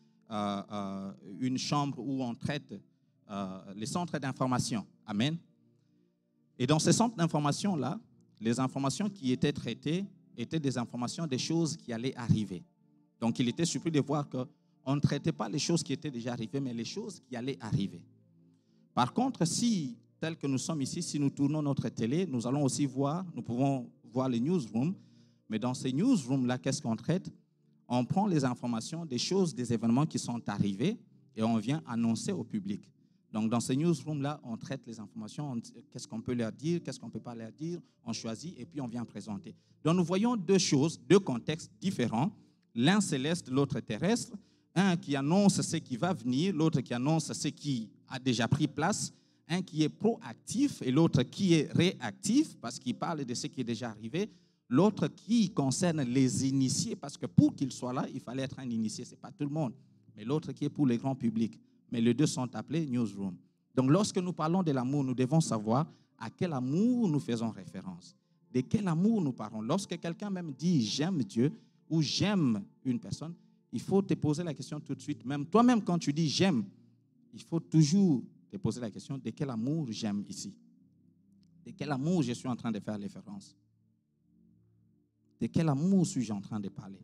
une chambre où on traite les centres d'information. Amen. Et dans ces centres d'information-là, les informations qui étaient traitées étaient des informations des choses qui allaient arriver. Donc, il était surpris de voir qu'on ne traitait pas les choses qui étaient déjà arrivées, mais les choses qui allaient arriver. Par contre, si, tel que nous sommes ici, si nous tournons notre télé, nous allons aussi voir, nous pouvons voir les newsrooms, mais dans ces newsrooms-là, qu'est-ce qu'on traite? On prend les informations des choses, des événements qui sont arrivés et on vient annoncer au public. Donc, dans ces newsrooms-là, on traite les informations, qu'est-ce qu'on peut leur dire, qu'est-ce qu'on ne peut pas leur dire, on choisit et puis on vient présenter. Donc, nous voyons deux choses, deux contextes différents, l'un céleste, l'autre terrestre, un qui annonce ce qui va venir, l'autre qui annonce ce qui a déjà pris place, un qui est proactif et l'autre qui est réactif parce qu'il parle de ce qui est déjà arrivé, l'autre qui concerne les initiés parce que pour qu'il soit là, il fallait être un initié, ce n'est pas tout le monde, mais l'autre qui est pour le grand public. Mais les deux sont appelés newsroom. Donc, lorsque nous parlons de l'amour, nous devons savoir à quel amour nous faisons référence. De quel amour nous parlons. Lorsque quelqu'un même dit « j'aime Dieu » ou « j'aime une personne », il faut te poser la question tout de suite. Même toi-même, quand tu dis « j'aime », il faut toujours te poser la question de quel amour j'aime ici. De quel amour je suis en train de faire référence. De quel amour suis-je en train de parler.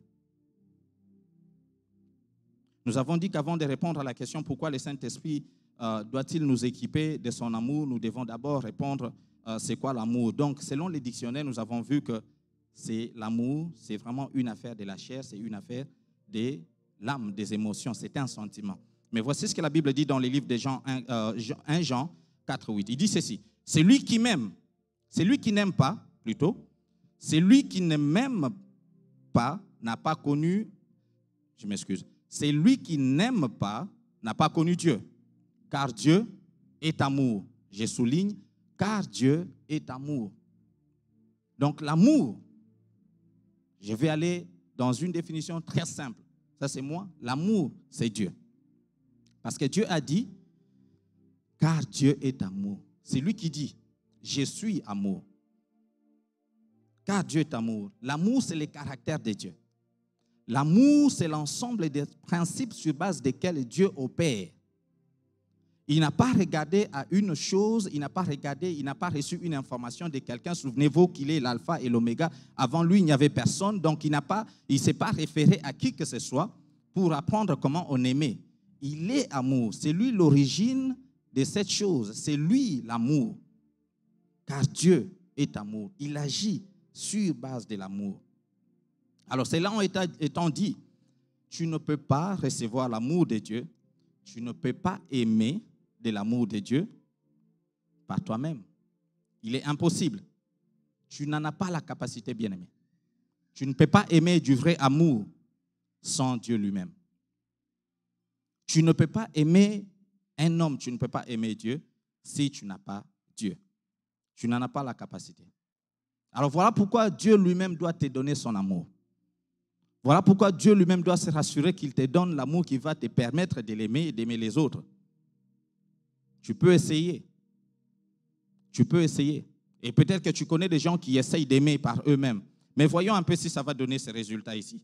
Nous avons dit qu'avant de répondre à la question pourquoi le Saint-Esprit doit-il nous équiper de son amour, nous devons d'abord répondre c'est quoi l'amour. Donc, selon les dictionnaires, nous avons vu que c'est l'amour, c'est vraiment une affaire de la chair, c'est une affaire de l'âme, des émotions, c'est un sentiment. Mais voici ce que la Bible dit dans les livres de Jean 1 Jean 4, 8. Il dit ceci, celui qui m'aime, celui qui n'aime pas, plutôt, celui qui ne m'aime pas n'a pas connu, je m'excuse, c'est lui qui n'aime pas, n'a pas connu Dieu. Car Dieu est amour. Je souligne, car Dieu est amour. Donc l'amour, je vais aller dans une définition très simple. Ça c'est moi, l'amour c'est Dieu. Parce que Dieu a dit, car Dieu est amour. C'est lui qui dit, je suis amour. Car Dieu est amour. L'amour c'est le caractère de Dieu. L'amour, c'est l'ensemble des principes sur base desquels Dieu opère. Il n'a pas regardé à une chose, il n'a pas reçu une information de quelqu'un. Souvenez-vous qu'il est l'alpha et l'oméga. Avant lui, il n'y avait personne, donc il ne s'est pas référé à qui que ce soit pour apprendre comment on aimait. Il est amour, c'est lui l'origine de cette chose, c'est lui l'amour. Car Dieu est amour, il agit sur base de l'amour. Alors, cela étant dit, tu ne peux pas recevoir l'amour de Dieu, tu ne peux pas aimer de l'amour de Dieu par toi-même. Il est impossible. Tu n'en as pas la capacité, bien-aimé. Tu ne peux pas aimer du vrai amour sans Dieu lui-même. Tu ne peux pas aimer un homme, tu ne peux pas aimer Dieu si tu n'as pas Dieu. Tu n'en as pas la capacité. Alors, voilà pourquoi Dieu lui-même doit te donner son amour. Voilà pourquoi Dieu lui-même doit se rassurer qu'il te donne l'amour qui va te permettre de l'aimer et d'aimer les autres. Tu peux essayer. Tu peux essayer. Et peut-être que tu connais des gens qui essayent d'aimer par eux-mêmes. Mais voyons un peu si ça va donner ces résultats ici.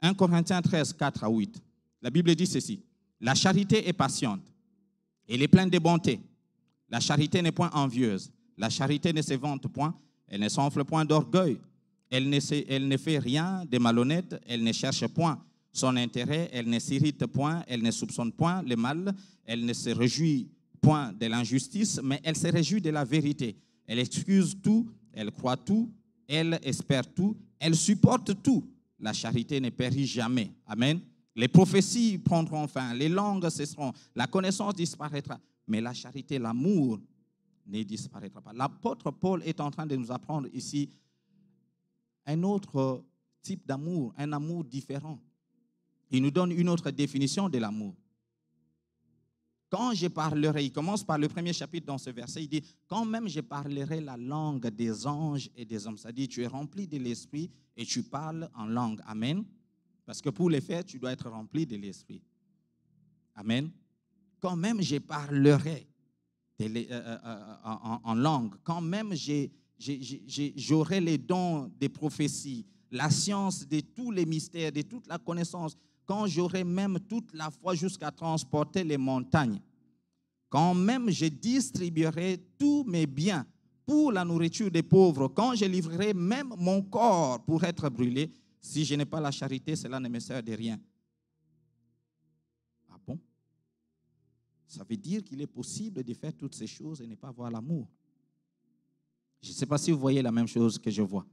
1 Corinthiens 13, 4 à 8. La Bible dit ceci. La charité est patiente. Elle est pleine de bonté. La charité n'est point envieuse. La charité ne se vante point. Elle ne s'enfle point d'orgueil. Elle ne fait rien de malhonnête, elle ne cherche point son intérêt, elle ne s'irrite point, elle ne soupçonne point le mal, elle ne se réjouit point de l'injustice, mais elle se réjouit de la vérité. Elle excuse tout, elle croit tout, elle espère tout, elle supporte tout. La charité ne périt jamais. Amen. Les prophéties prendront fin, les langues cesseront, la connaissance disparaîtra, mais la charité, l'amour ne disparaîtra pas. L'apôtre Paul est en train de nous apprendre ici un autre type d'amour, un amour différent. Il nous donne une autre définition de l'amour. Quand je parlerai, il commence par le premier chapitre dans ce verset, il dit, quand même je parlerai la langue des anges et des hommes. Ça dit, tu es rempli de l'esprit et tu parles en langue. Amen. Parce que pour les faire, tu dois être rempli de l'esprit. Amen. Quand même je parlerai en langue, quand même j'aurai les dons des prophéties, la science de tous les mystères, de toute la connaissance, quand j'aurai même toute la foi jusqu'à transporter les montagnes, quand même je distribuerai tous mes biens pour la nourriture des pauvres, quand je livrerai même mon corps pour être brûlé, si je n'ai pas la charité, cela ne me sert de rien. Ah bon? Ça veut dire qu'il est possible de faire toutes ces choses et ne pas avoir l'amour. Je ne sais pas si vous voyez la même chose que je vois.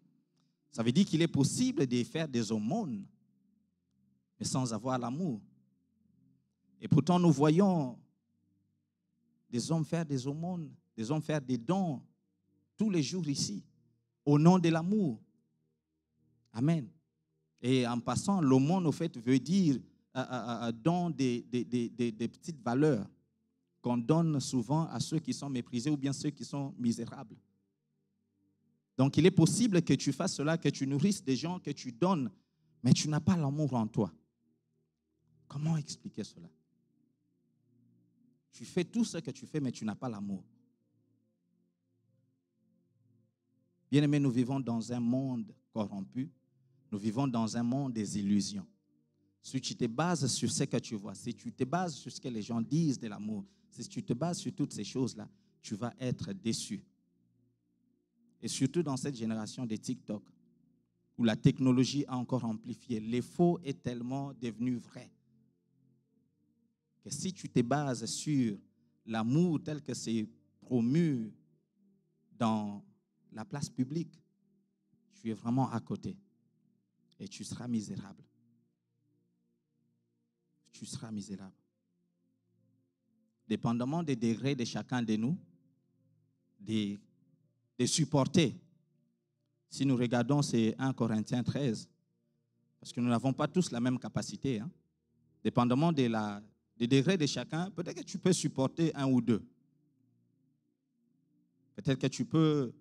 Ça veut dire qu'il est possible de faire des aumônes, mais sans avoir l'amour. Et pourtant, nous voyons des hommes faire des aumônes, des hommes faire des dons tous les jours ici, au nom de l'amour. Amen. Et en passant, l'aumône, au fait, veut dire don des petites valeurs qu'on donne souvent à ceux qui sont méprisés ou bien ceux qui sont misérables. Donc, il est possible que tu fasses cela, que tu nourrisses des gens, que tu donnes, mais tu n'as pas l'amour en toi. Comment expliquer cela? Tu fais tout ce que tu fais, mais tu n'as pas l'amour. Bien-aimés, nous vivons dans un monde corrompu. Nous vivons dans un monde des illusions. Si tu te bases sur ce que tu vois, si tu te bases sur ce que les gens disent de l'amour, si tu te bases sur toutes ces choses-là, tu vas être déçu. Et surtout dans cette génération de TikTok, où la technologie a encore amplifié, le faux est tellement devenu vrai que si tu te bases sur l'amour tel que c'est promu dans la place publique, tu es vraiment à côté et tu seras misérable. Tu seras misérable. Dépendamment des degrés de chacun de nous, de supporter. Si nous regardons, c'est 1 Corinthiens 13, parce que nous n'avons pas tous la même capacité. Hein. Dépendamment des degrés de chacun, peut-être que tu peux supporter 1 ou 2. Peut-être que tu peux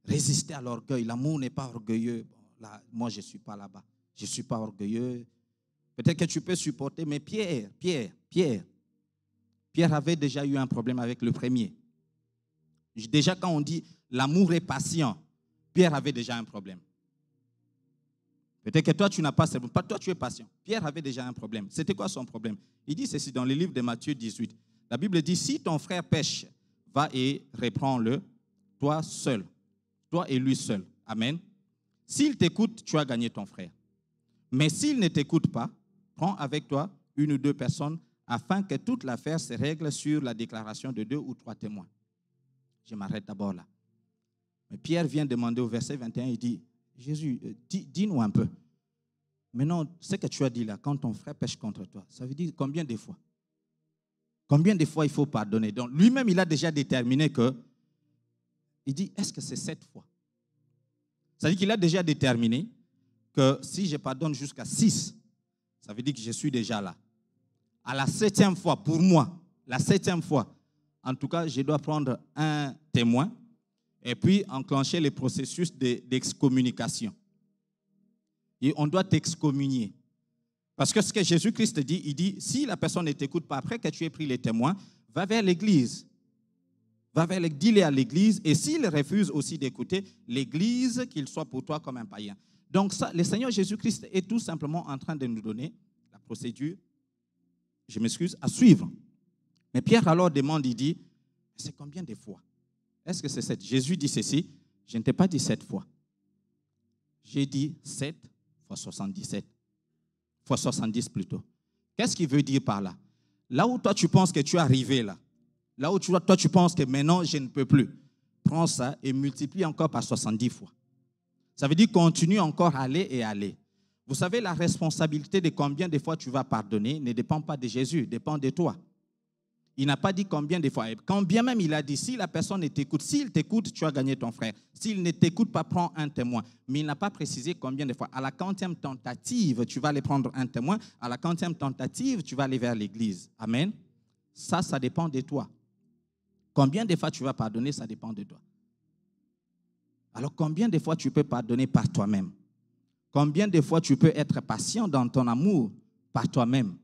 résister à l'orgueil. L'amour n'est pas orgueilleux. Bon, là, moi, je ne suis pas là-bas. Je ne suis pas orgueilleux. Peut-être que tu peux supporter, mais Pierre avait déjà eu un problème avec le premier. Déjà, quand on dit l'amour est patient, Pierre avait déjà un problème. Peut-être que toi, tu n'as pas ce problème. Pas toi, tu es patient. Pierre avait déjà un problème. C'était quoi son problème? Il dit ceci dans le livre de Matthieu 18. La Bible dit, si ton frère pêche, va et reprends-le, toi seul. Toi et lui seul. Amen. S'il t'écoute, tu as gagné ton frère. Mais s'il ne t'écoute pas, prends avec toi 1 ou 2 personnes afin que toute l'affaire se règle sur la déclaration de 2 ou 3 témoins. Je m'arrête d'abord là. Mais Pierre vient demander au verset 21, il dit, Jésus, dis-nous un peu. Maintenant, ce que tu as dit là, quand ton frère pêche contre toi, ça veut dire combien de fois? Combien de fois il faut pardonner? Donc lui-même, il a déjà déterminé que, il dit, est-ce que c'est 7 fois? Ça veut dire qu'il a déjà déterminé que si je pardonne jusqu'à 6, ça veut dire que je suis déjà là. À la 7e fois, pour moi, la 7e fois, en tout cas, je dois prendre un témoin et puis enclencher le processus d'excommunication. Et on doit t'excommunier. Parce que ce que Jésus-Christ dit, il dit, si la personne ne t'écoute pas après que tu aies pris les témoins, va vers l'église. Dis-le à l'église. Et s'il refuse aussi d'écouter l'église, qu'il soit pour toi comme un païen. Donc ça, le Seigneur Jésus-Christ est tout simplement en train de nous donner la procédure, je m'excuse, à suivre. Mais Pierre alors demande, il dit, c'est combien de fois? Est-ce que c'est 7? Jésus dit ceci, je ne t'ai pas dit 7 fois. J'ai dit 7 fois 77. Fois 70 plutôt. Qu'est-ce qu'il veut dire par là? Là où toi tu penses que tu es arrivé là, là où toi tu penses que maintenant je ne peux plus, prends ça et multiplie encore par 70 fois. Ça veut dire continue encore à aller et aller. Vous savez, la responsabilité de combien de fois tu vas pardonner ne dépend pas de Jésus, dépend de toi. Il n'a pas dit combien de fois. Quand bien même il a dit, si la personne t'écoute, s'il t'écoute, tu as gagné ton frère. S'il ne t'écoute pas, prends un témoin. Mais il n'a pas précisé combien de fois. À la 40e tentative, tu vas aller prendre un témoin. À la 40e tentative, tu vas aller vers l'église. Amen. Ça dépend de toi. Combien de fois tu vas pardonner, ça dépend de toi. Alors, combien de fois tu peux pardonner par toi-même? Combien de fois tu peux être patient dans ton amour par toi-même?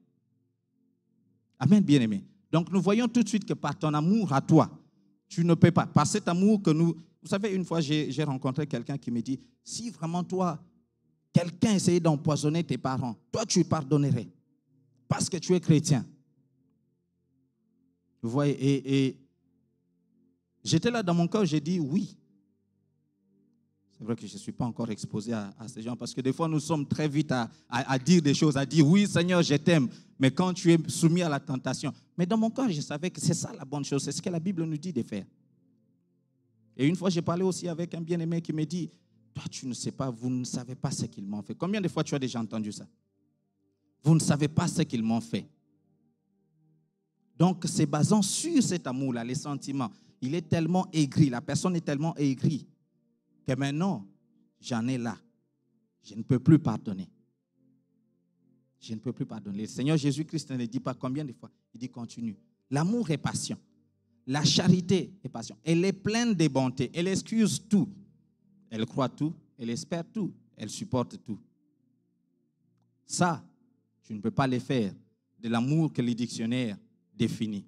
Amen, bien-aimé. Donc, nous voyons tout de suite que par ton amour à toi, tu ne peux pas. Par cet amour que nous... Vous savez, une fois, j'ai rencontré quelqu'un qui me dit, si vraiment toi, quelqu'un essayait d'empoisonner tes parents, toi, tu pardonnerais parce que tu es chrétien. Vous voyez, et j'étais là dans mon cœur, j'ai dit oui. C'est vrai que je ne suis pas encore exposé à ces gens parce que des fois, nous sommes très vite à dire des choses, à dire oui, Seigneur, je t'aime. Mais quand tu es soumis à la tentation, mais dans mon cœur, je savais que c'est ça la bonne chose, c'est ce que la Bible nous dit de faire. Et une fois, j'ai parlé aussi avec un bien-aimé qui me dit, toi, tu ne sais pas, vous ne savez pas ce qu'ils m'ont fait. Combien de fois tu as déjà entendu ça? Vous ne savez pas ce qu'ils m'ont fait. Donc, c'est basant sur cet amour-là, les sentiments. Il est tellement aigri, la personne est tellement aigrie que maintenant, j'en ai là. Je ne peux plus pardonner. Je ne peux plus pardonner. Le Seigneur Jésus-Christ ne dit pas combien de fois. Il dit continue. L'amour est patient. La charité est patient. Elle est pleine de bonté. Elle excuse tout. Elle croit tout. Elle espère tout. Elle supporte tout. Ça, tu ne peux pas le faire de l'amour que le dictionnaire définit.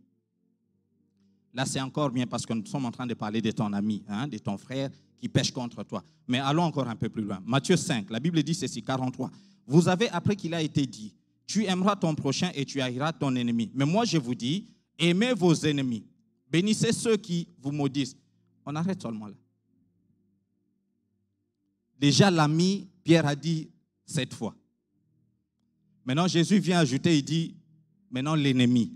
Là, c'est encore bien parce que nous sommes en train de parler de ton ami, de ton frère qui pêche contre toi. Mais allons encore un peu plus loin. Matthieu 5, la Bible dit ceci, 43. Vous avez appris qu'il a été dit, tu aimeras ton prochain et tu haïras ton ennemi. Mais moi, je vous dis, aimez vos ennemis. Bénissez ceux qui vous maudissent. On arrête seulement là. Déjà, l'ami, Pierre a dit 7 fois. Maintenant, Jésus vient ajouter, il dit, maintenant l'ennemi.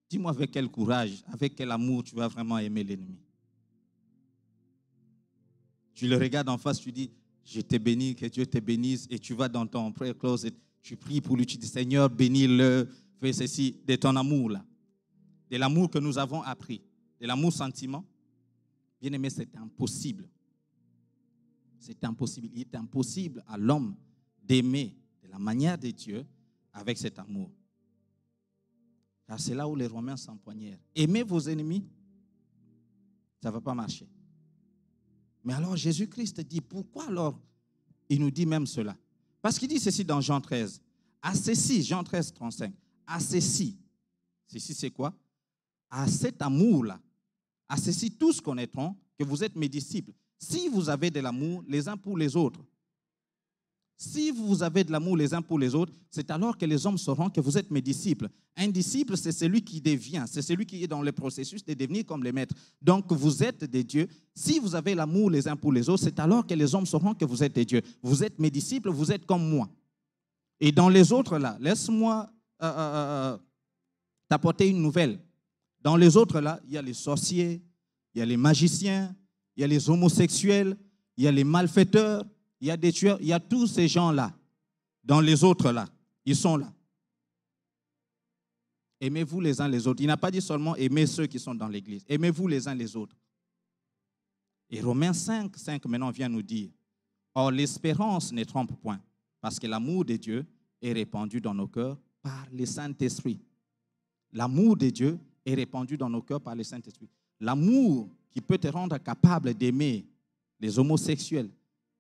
Dis-moi avec quel courage, avec quel amour tu vas vraiment aimer l'ennemi. Tu le regardes en face, tu dis, je te bénis, que Dieu te bénisse, et tu vas dans ton prayer closet, tu pries pour lui, tu dis, Seigneur, bénis-le, fais ceci, de ton amour là, de l'amour que nous avons appris, de l'amour sentiment. Bien aimé, c'est impossible. C'est impossible. Il est impossible à l'homme d'aimer de la manière de Dieu avec cet amour. Car c'est là où les Romains s'empoignèrent. Aimez vos ennemis, ça ne va pas marcher. Mais alors Jésus-Christ dit, pourquoi alors il nous dit même cela? Parce qu'il dit ceci dans Jean 13. À ceci, Jean 13, 35. À ceci c'est quoi? À cet amour-là, à ceci tous connaîtront que vous êtes mes disciples. Si vous avez de l'amour les uns pour les autres. Si vous avez de l'amour les uns pour les autres, c'est alors que les hommes sauront que vous êtes mes disciples. Un disciple, c'est celui qui devient, c'est celui qui est dans le processus de devenir comme les maîtres. Donc, vous êtes des dieux. Si vous avez l'amour les uns pour les autres, c'est alors que les hommes sauront que vous êtes des dieux. Vous êtes mes disciples, vous êtes comme moi. Et dans les autres, là, laisse-moi t'apporter une nouvelle. Dans les autres, là, il y a les sorciers, il y a les magiciens, il y a les homosexuels, il y a les malfaiteurs, il y a des tueurs, il y a tous ces gens-là. Dans les autres, là, ils sont là. Aimez-vous les uns les autres. Il n'a pas dit seulement aimez ceux qui sont dans l'église. Aimez-vous les uns les autres. Et Romains 5 maintenant vient nous dire, or l'espérance ne trompe point, parce que l'amour de Dieu est répandu dans nos cœurs par le Saint-Esprit. L'amour de Dieu est répandu dans nos cœurs par le Saint-Esprit. L'amour qui peut te rendre capable d'aimer les homosexuels,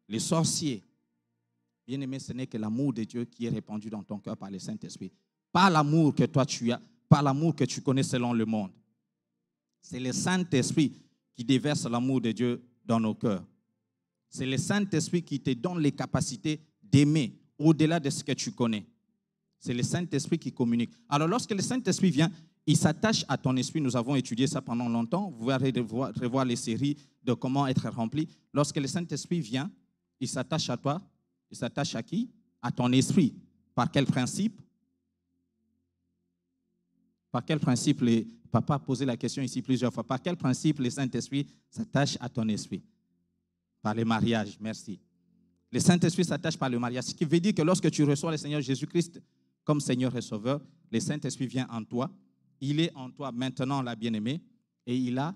les sorciers. Bien-aimé, ce n'est que l'amour de Dieu qui est répandu dans ton cœur par le Saint-Esprit. Pas l'amour que toi tu as, pas l'amour que tu connais selon le monde. C'est le Saint-Esprit qui déverse l'amour de Dieu dans nos cœurs. C'est le Saint-Esprit qui te donne les capacités d'aimer au-delà de ce que tu connais. C'est le Saint-Esprit qui communique. Alors lorsque le Saint-Esprit vient, il s'attache à ton esprit. Nous avons étudié ça pendant longtemps. Vous pouvez revoir les séries de comment être rempli. Lorsque le Saint-Esprit vient, il s'attache à toi. Il s'attache à qui? À ton esprit. Par quel principe? Par quel principe? Papa a posé la question ici plusieurs fois. Par quel principe le Saint-Esprit s'attache à ton esprit? Par le mariage, merci. Le Saint-Esprit s'attache par le mariage. Ce qui veut dire que lorsque tu reçois le Seigneur Jésus-Christ comme Seigneur et Sauveur, le Saint-Esprit vient en toi. Il est en toi maintenant, la bien-aimée, et il a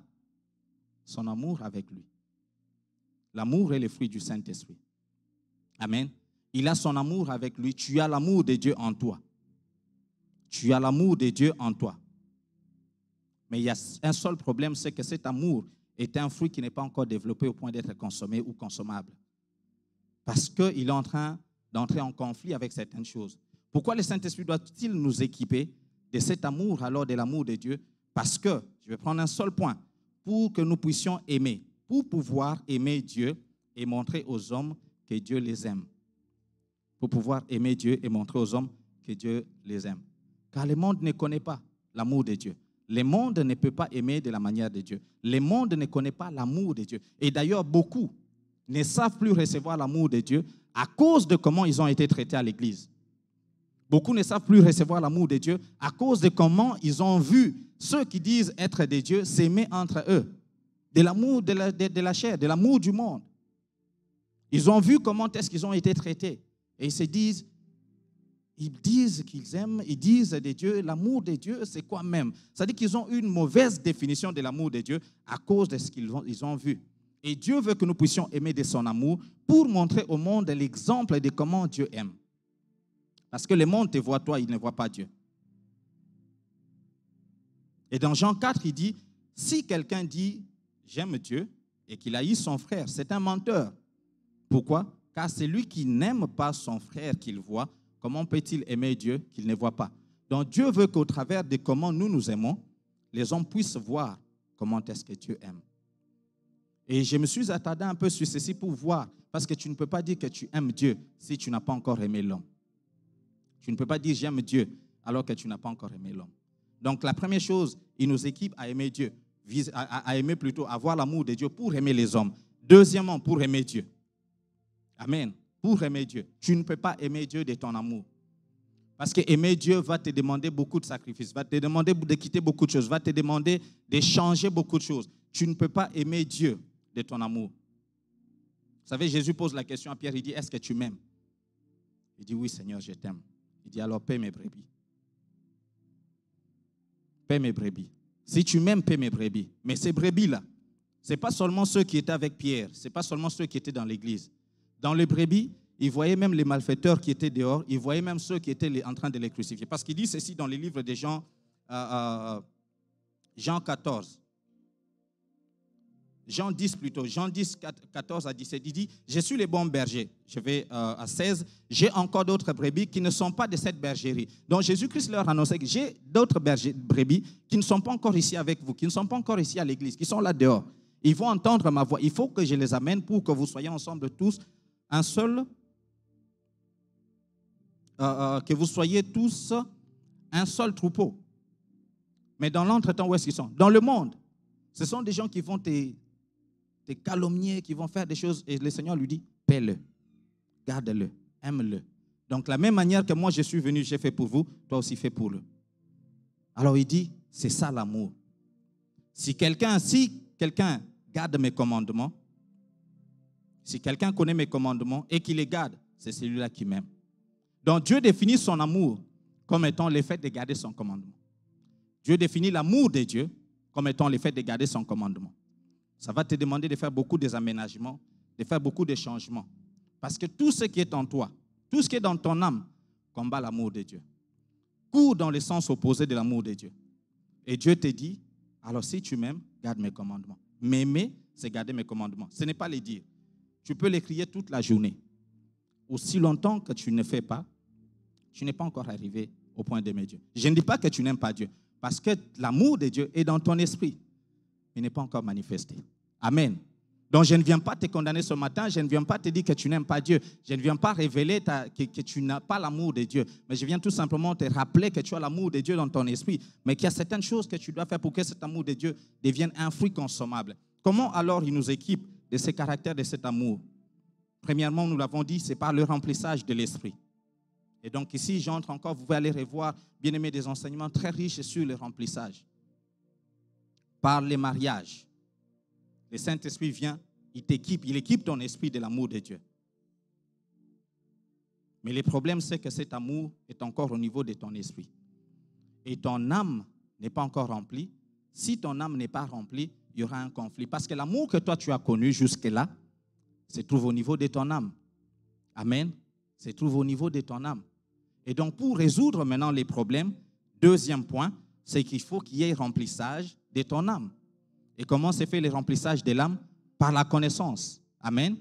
son amour avec lui. L'amour est le fruit du Saint-Esprit. Amen. Il a son amour avec lui. Tu as l'amour de Dieu en toi. Tu as l'amour de Dieu en toi. Mais il y a un seul problème, c'est que cet amour est un fruit qui n'est pas encore développé au point d'être consommé ou consommable. Parce qu'il est en train d'entrer en conflit avec certaines choses. Pourquoi le Saint-Esprit doit-il nous équiper de cet amour, alors de l'amour de Dieu? Parce que, je vais prendre un seul point, pour que nous puissions aimer, pour pouvoir aimer Dieu et montrer aux hommes que Dieu les aime. Pour pouvoir aimer Dieu et montrer aux hommes que Dieu les aime. Car le monde ne connaît pas l'amour de Dieu. Le monde ne peut pas aimer de la manière de Dieu. Le monde ne connaît pas l'amour de Dieu. Et d'ailleurs, beaucoup ne savent plus recevoir l'amour de Dieu à cause de comment ils ont été traités à l'église. Beaucoup ne savent plus recevoir l'amour de Dieu à cause de comment ils ont vu ceux qui disent être des dieux s'aimer entre eux. De l'amour de la chair, de l'amour du monde. Ils ont vu comment est-ce qu'ils ont été traités. Et ils se disent, ils disent qu'ils aiment, ils disent de Dieu, l'amour de Dieu, c'est quoi même? C'est-à-dire qu'ils ont une mauvaise définition de l'amour de Dieu à cause de ce qu'ils ont vu. Et Dieu veut que nous puissions aimer de son amour pour montrer au monde l'exemple de comment Dieu aime. Parce que le monde te voit toi, il ne voit pas Dieu. Et dans Jean 4, il dit, si quelqu'un dit, j'aime Dieu, et qu'il haït son frère, c'est un menteur. Pourquoi? Car c'est lui qui n'aime pas son frère qu'il voit. Comment peut-il aimer Dieu qu'il ne voit pas? Donc Dieu veut qu'au travers de comment nous nous aimons, les hommes puissent voir comment est-ce que Dieu aime. Et je me suis attardé un peu sur ceci pour voir, parce que tu ne peux pas dire que tu aimes Dieu si tu n'as pas encore aimé l'homme. Tu ne peux pas dire j'aime Dieu alors que tu n'as pas encore aimé l'homme. Donc la première chose, il nous équipe à aimer Dieu, à aimer plutôt, à avoir l'amour de Dieu pour aimer les hommes. Deuxièmement, pour aimer Dieu. Amen. Pour aimer Dieu. Tu ne peux pas aimer Dieu de ton amour. Parce que aimer Dieu va te demander beaucoup de sacrifices, va te demander de quitter beaucoup de choses, va te demander de changer beaucoup de choses. Tu ne peux pas aimer Dieu de ton amour. Vous savez, Jésus pose la question à Pierre, il dit, est-ce que tu m'aimes? Il dit, oui Seigneur, je t'aime. Il dit, alors paie mes brebis. Paie mes brebis. Si tu m'aimes, paie mes brebis. Mais ces brebis-là, ce n'est pas seulement ceux qui étaient avec Pierre, ce n'est pas seulement ceux qui étaient dans l'église. Dans les brebis, il voyait même les malfaiteurs qui étaient dehors, il voyait même ceux qui étaient en train de les crucifier. Parce qu'il dit ceci dans les livres de Jean 14. Jean 10 plutôt, Jean 10, 14 à 17, il dit, je suis le bon berger. Je vais à 16, j'ai encore d'autres brebis qui ne sont pas de cette bergerie. Donc Jésus-Christ leur annonçait que j'ai d'autres brebis qui ne sont pas encore ici avec vous, qui ne sont pas encore ici à l'église, qui sont là dehors. Ils vont entendre ma voix. Il faut que je les amène pour que vous soyez ensemble tous un seul, que vous soyez tous un seul troupeau. Mais dans l'entretemps, où est-ce qu'ils sont? Dans le monde. Ce sont des gens qui vont te calomnier, qui vont faire des choses. Et le Seigneur lui dit, paie-le, garde-le, aime-le. Donc, la même manière que moi, je suis venu, j'ai fait pour vous, toi aussi fais pour eux. Alors, il dit, c'est ça l'amour. Si quelqu'un garde mes commandements, si quelqu'un connaît mes commandements et qui les garde, c'est celui-là qui m'aime. Donc, Dieu définit son amour comme étant le fait de garder son commandement. Dieu définit l'amour de Dieu comme étant le fait de garder son commandement. Ça va te demander de faire beaucoup d'aménagements, de faire beaucoup de changements. Parce que tout ce qui est en toi, tout ce qui est dans ton âme, combat l'amour de Dieu. Court dans le sens opposé de l'amour de Dieu. Et Dieu te dit, alors si tu m'aimes, garde mes commandements. M'aimer, c'est garder mes commandements. Ce n'est pas les dire. Tu peux les crier toute la journée. Aussi longtemps que tu ne fais pas, tu n'es pas encore arrivé au point d'aimer Dieu. Je ne dis pas que tu n'aimes pas Dieu, parce que l'amour de Dieu est dans ton esprit. Il n'est pas encore manifesté. Amen. Donc, je ne viens pas te condamner ce matin, je ne viens pas te dire que tu n'aimes pas Dieu, je ne viens pas révéler que tu n'as pas l'amour de Dieu, mais je viens tout simplement te rappeler que tu as l'amour de Dieu dans ton esprit, mais qu'il y a certaines choses que tu dois faire pour que cet amour de Dieu devienne un fruit consommable. Comment alors il nous équipe de ces caractères, de cet amour? Premièrement, nous l'avons dit, c'est par le remplissage de l'esprit. Et donc ici, j'entre encore, vous pouvez aller revoir, bien aimé, des enseignements très riches sur le remplissage. Par les mariages. Le Saint-Esprit vient, il équipe ton esprit de l'amour de Dieu. Mais le problème, c'est que cet amour est encore au niveau de ton esprit. Et ton âme n'est pas encore remplie. Si ton âme n'est pas remplie, il y aura un conflit. Parce que l'amour que toi, tu as connu jusque-là, se trouve au niveau de ton âme. Amen. Se trouve au niveau de ton âme. Et donc, pour résoudre maintenant les problèmes, deuxième point, c'est qu'il faut qu'il y ait remplissage de ton âme. Et comment se fait le remplissage de l'âme? Par la connaissance. Amen.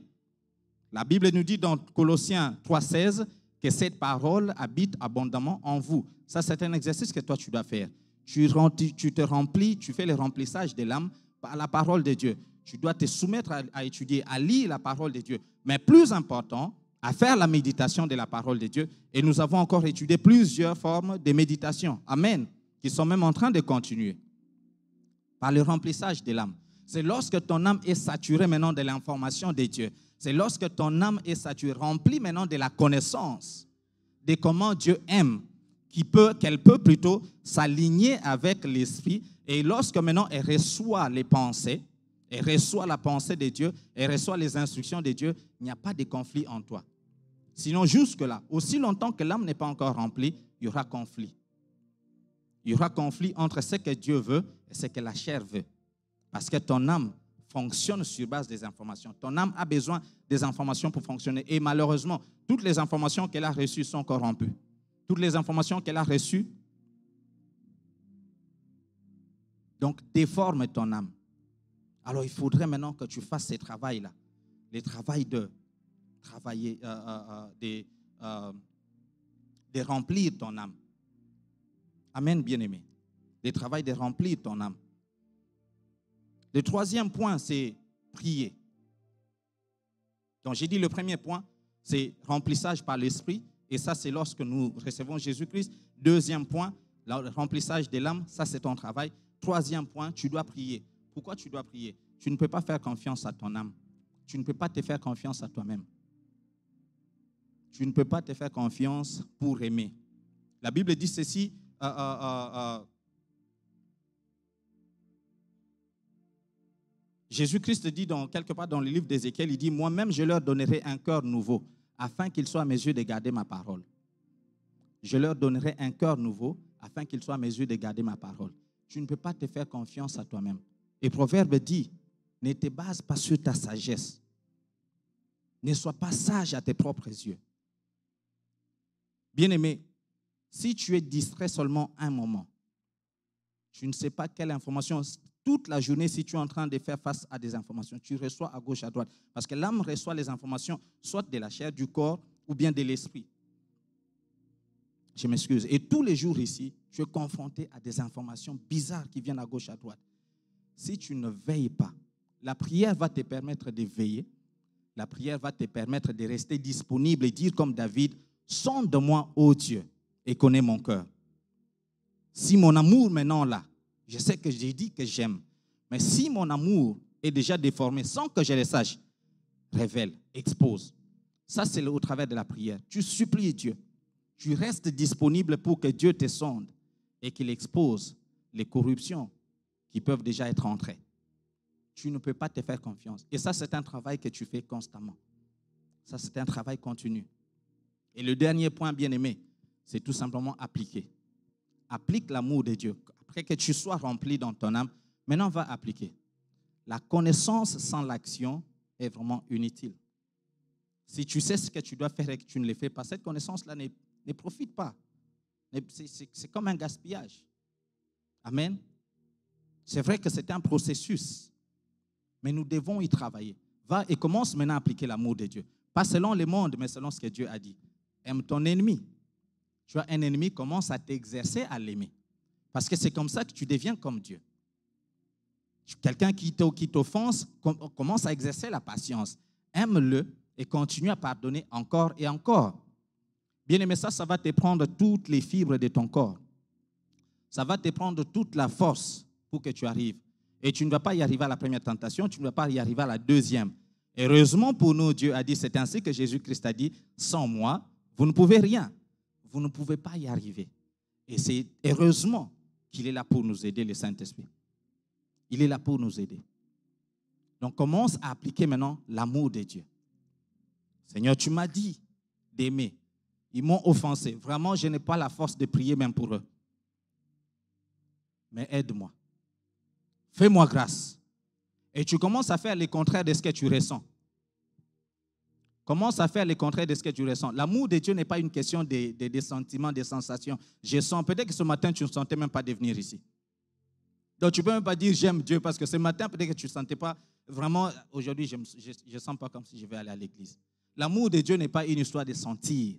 La Bible nous dit dans Colossiens 3,16 que cette parole habite abondamment en vous. Ça, c'est un exercice que toi, tu dois faire. Tu te remplis, tu fais le remplissage de l'âme par la parole de Dieu. Tu dois te soumettre à étudier, à lire la parole de Dieu. Mais plus important, à faire la méditation de la parole de Dieu. Et nous avons encore étudié plusieurs formes de méditation. Amen. Qui sont même en train de continuer. Par le remplissage de l'âme. C'est lorsque ton âme est saturée maintenant de l'information de Dieu. C'est lorsque ton âme est saturée, remplie maintenant de la connaissance de comment Dieu aime, qu'elle peut plutôt s'aligner avec l'esprit. Et lorsque maintenant elle reçoit les pensées, elle reçoit la pensée de Dieu, elle reçoit les instructions de Dieu, il n'y a pas de conflit en toi. Sinon, jusque-là, aussi longtemps que l'âme n'est pas encore remplie, il y aura conflit. Il y aura conflit entre ce que Dieu veut et ce que la chair veut. Parce que ton âme fonctionne sur base des informations. Ton âme a besoin des informations pour fonctionner. Et malheureusement, toutes les informations qu'elle a reçues sont corrompues. Toutes les informations qu'elle a reçues, donc, déforment ton âme. Alors, il faudrait maintenant que tu fasses ce travail-là. Le travail de remplir ton âme. Amen, bien-aimé. Le travail de remplir ton âme. Le troisième point, c'est prier. Donc, j'ai dit le premier point, c'est remplissage par l'esprit. Et ça, c'est lorsque nous recevons Jésus-Christ. Deuxième point, le remplissage de l'âme. Ça, c'est ton travail. Troisième point, tu dois prier. Pourquoi tu dois prier? Tu ne peux pas faire confiance à ton âme. Tu ne peux pas te faire confiance à toi-même. Tu ne peux pas te faire confiance pour aimer. La Bible dit ceci. Jésus-Christ dit quelque part dans le livre d'Ézéchiel, il dit, moi-même je leur donnerai un cœur nouveau, afin qu'ils soient à mesure de garder ma parole. Je leur donnerai un cœur nouveau, afin qu'ils soient à mesure de garder ma parole. Tu ne peux pas te faire confiance à toi-même. Et Proverbe dit, ne te base pas sur ta sagesse. Ne sois pas sage à tes propres yeux. Bien-aimé, si tu es distrait seulement un moment, tu ne sais pas quelle information, toute la journée, si tu es en train de faire face à des informations, tu reçois à gauche, à droite. Parce que l'âme reçoit les informations, soit de la chair, du corps, ou bien de l'esprit. Je m'excuse. Et tous les jours ici, tu es confronté à des informations bizarres qui viennent à gauche, à droite. Si tu ne veilles pas, la prière va te permettre de veiller. La prière va te permettre de rester disponible et dire comme David, sonde-moi, ô Dieu, et connais mon cœur. Si mon amour maintenant là, je sais que j'ai dit que j'aime, mais si mon amour est déjà déformé sans que je le sache, révèle, expose. Ça, c'est au travers de la prière. Tu supplies Dieu. Tu restes disponible pour que Dieu te sonde et qu'il expose les corruptions qui peuvent déjà être entrées. Tu ne peux pas te faire confiance. Et ça, c'est un travail que tu fais constamment. Ça, c'est un travail continu. Et le dernier point, bien-aimé, c'est tout simplement appliquer. Applique l'amour de Dieu. Après que tu sois rempli dans ton âme, maintenant, va appliquer. La connaissance sans l'action est vraiment inutile. Si tu sais ce que tu dois faire et que tu ne le fais pas, cette connaissance-là ne profite pas. C'est comme un gaspillage. Amen. C'est vrai que c'est un processus, mais nous devons y travailler. Va et commence maintenant à appliquer l'amour de Dieu. Pas selon le monde, mais selon ce que Dieu a dit. Aime ton ennemi. Tu as un ennemi, commence à t'exercer à l'aimer. Parce que c'est comme ça que tu deviens comme Dieu. Quelqu'un qui t'offense commence à exercer la patience. Aime-le et continue à pardonner encore et encore. Bien-aimé, ça va te prendre toutes les fibres de ton corps. Ça va te prendre toute la force pour que tu arrives. Et tu ne vas pas y arriver à la première tentation, tu ne vas pas y arriver à la deuxième. Heureusement pour nous, Dieu a dit, c'est ainsi que Jésus-Christ a dit, sans moi, vous ne pouvez rien. Vous ne pouvez pas y arriver. Et c'est heureusement qu'il est là pour nous aider, le Saint-Esprit. Il est là pour nous aider. Donc, commence à appliquer maintenant l'amour de Dieu. Seigneur, tu m'as dit d'aimer. Ils m'ont offensé. Vraiment, je n'ai pas la force de prier même pour eux. Mais aide-moi. Fais-moi grâce. Et tu commences à faire le contraire de ce que tu ressens. Commence à faire le contraire de ce que tu ressens. L'amour de Dieu n'est pas une question des sentiments, des sensations. Je sens, peut-être que ce matin, tu ne sentais même pas de venir ici. Donc, tu ne peux même pas dire j'aime Dieu parce que ce matin, peut-être que tu ne sentais pas vraiment, aujourd'hui, je ne sens pas comme si je vais aller à l'église. L'amour de Dieu n'est pas une histoire de sentir.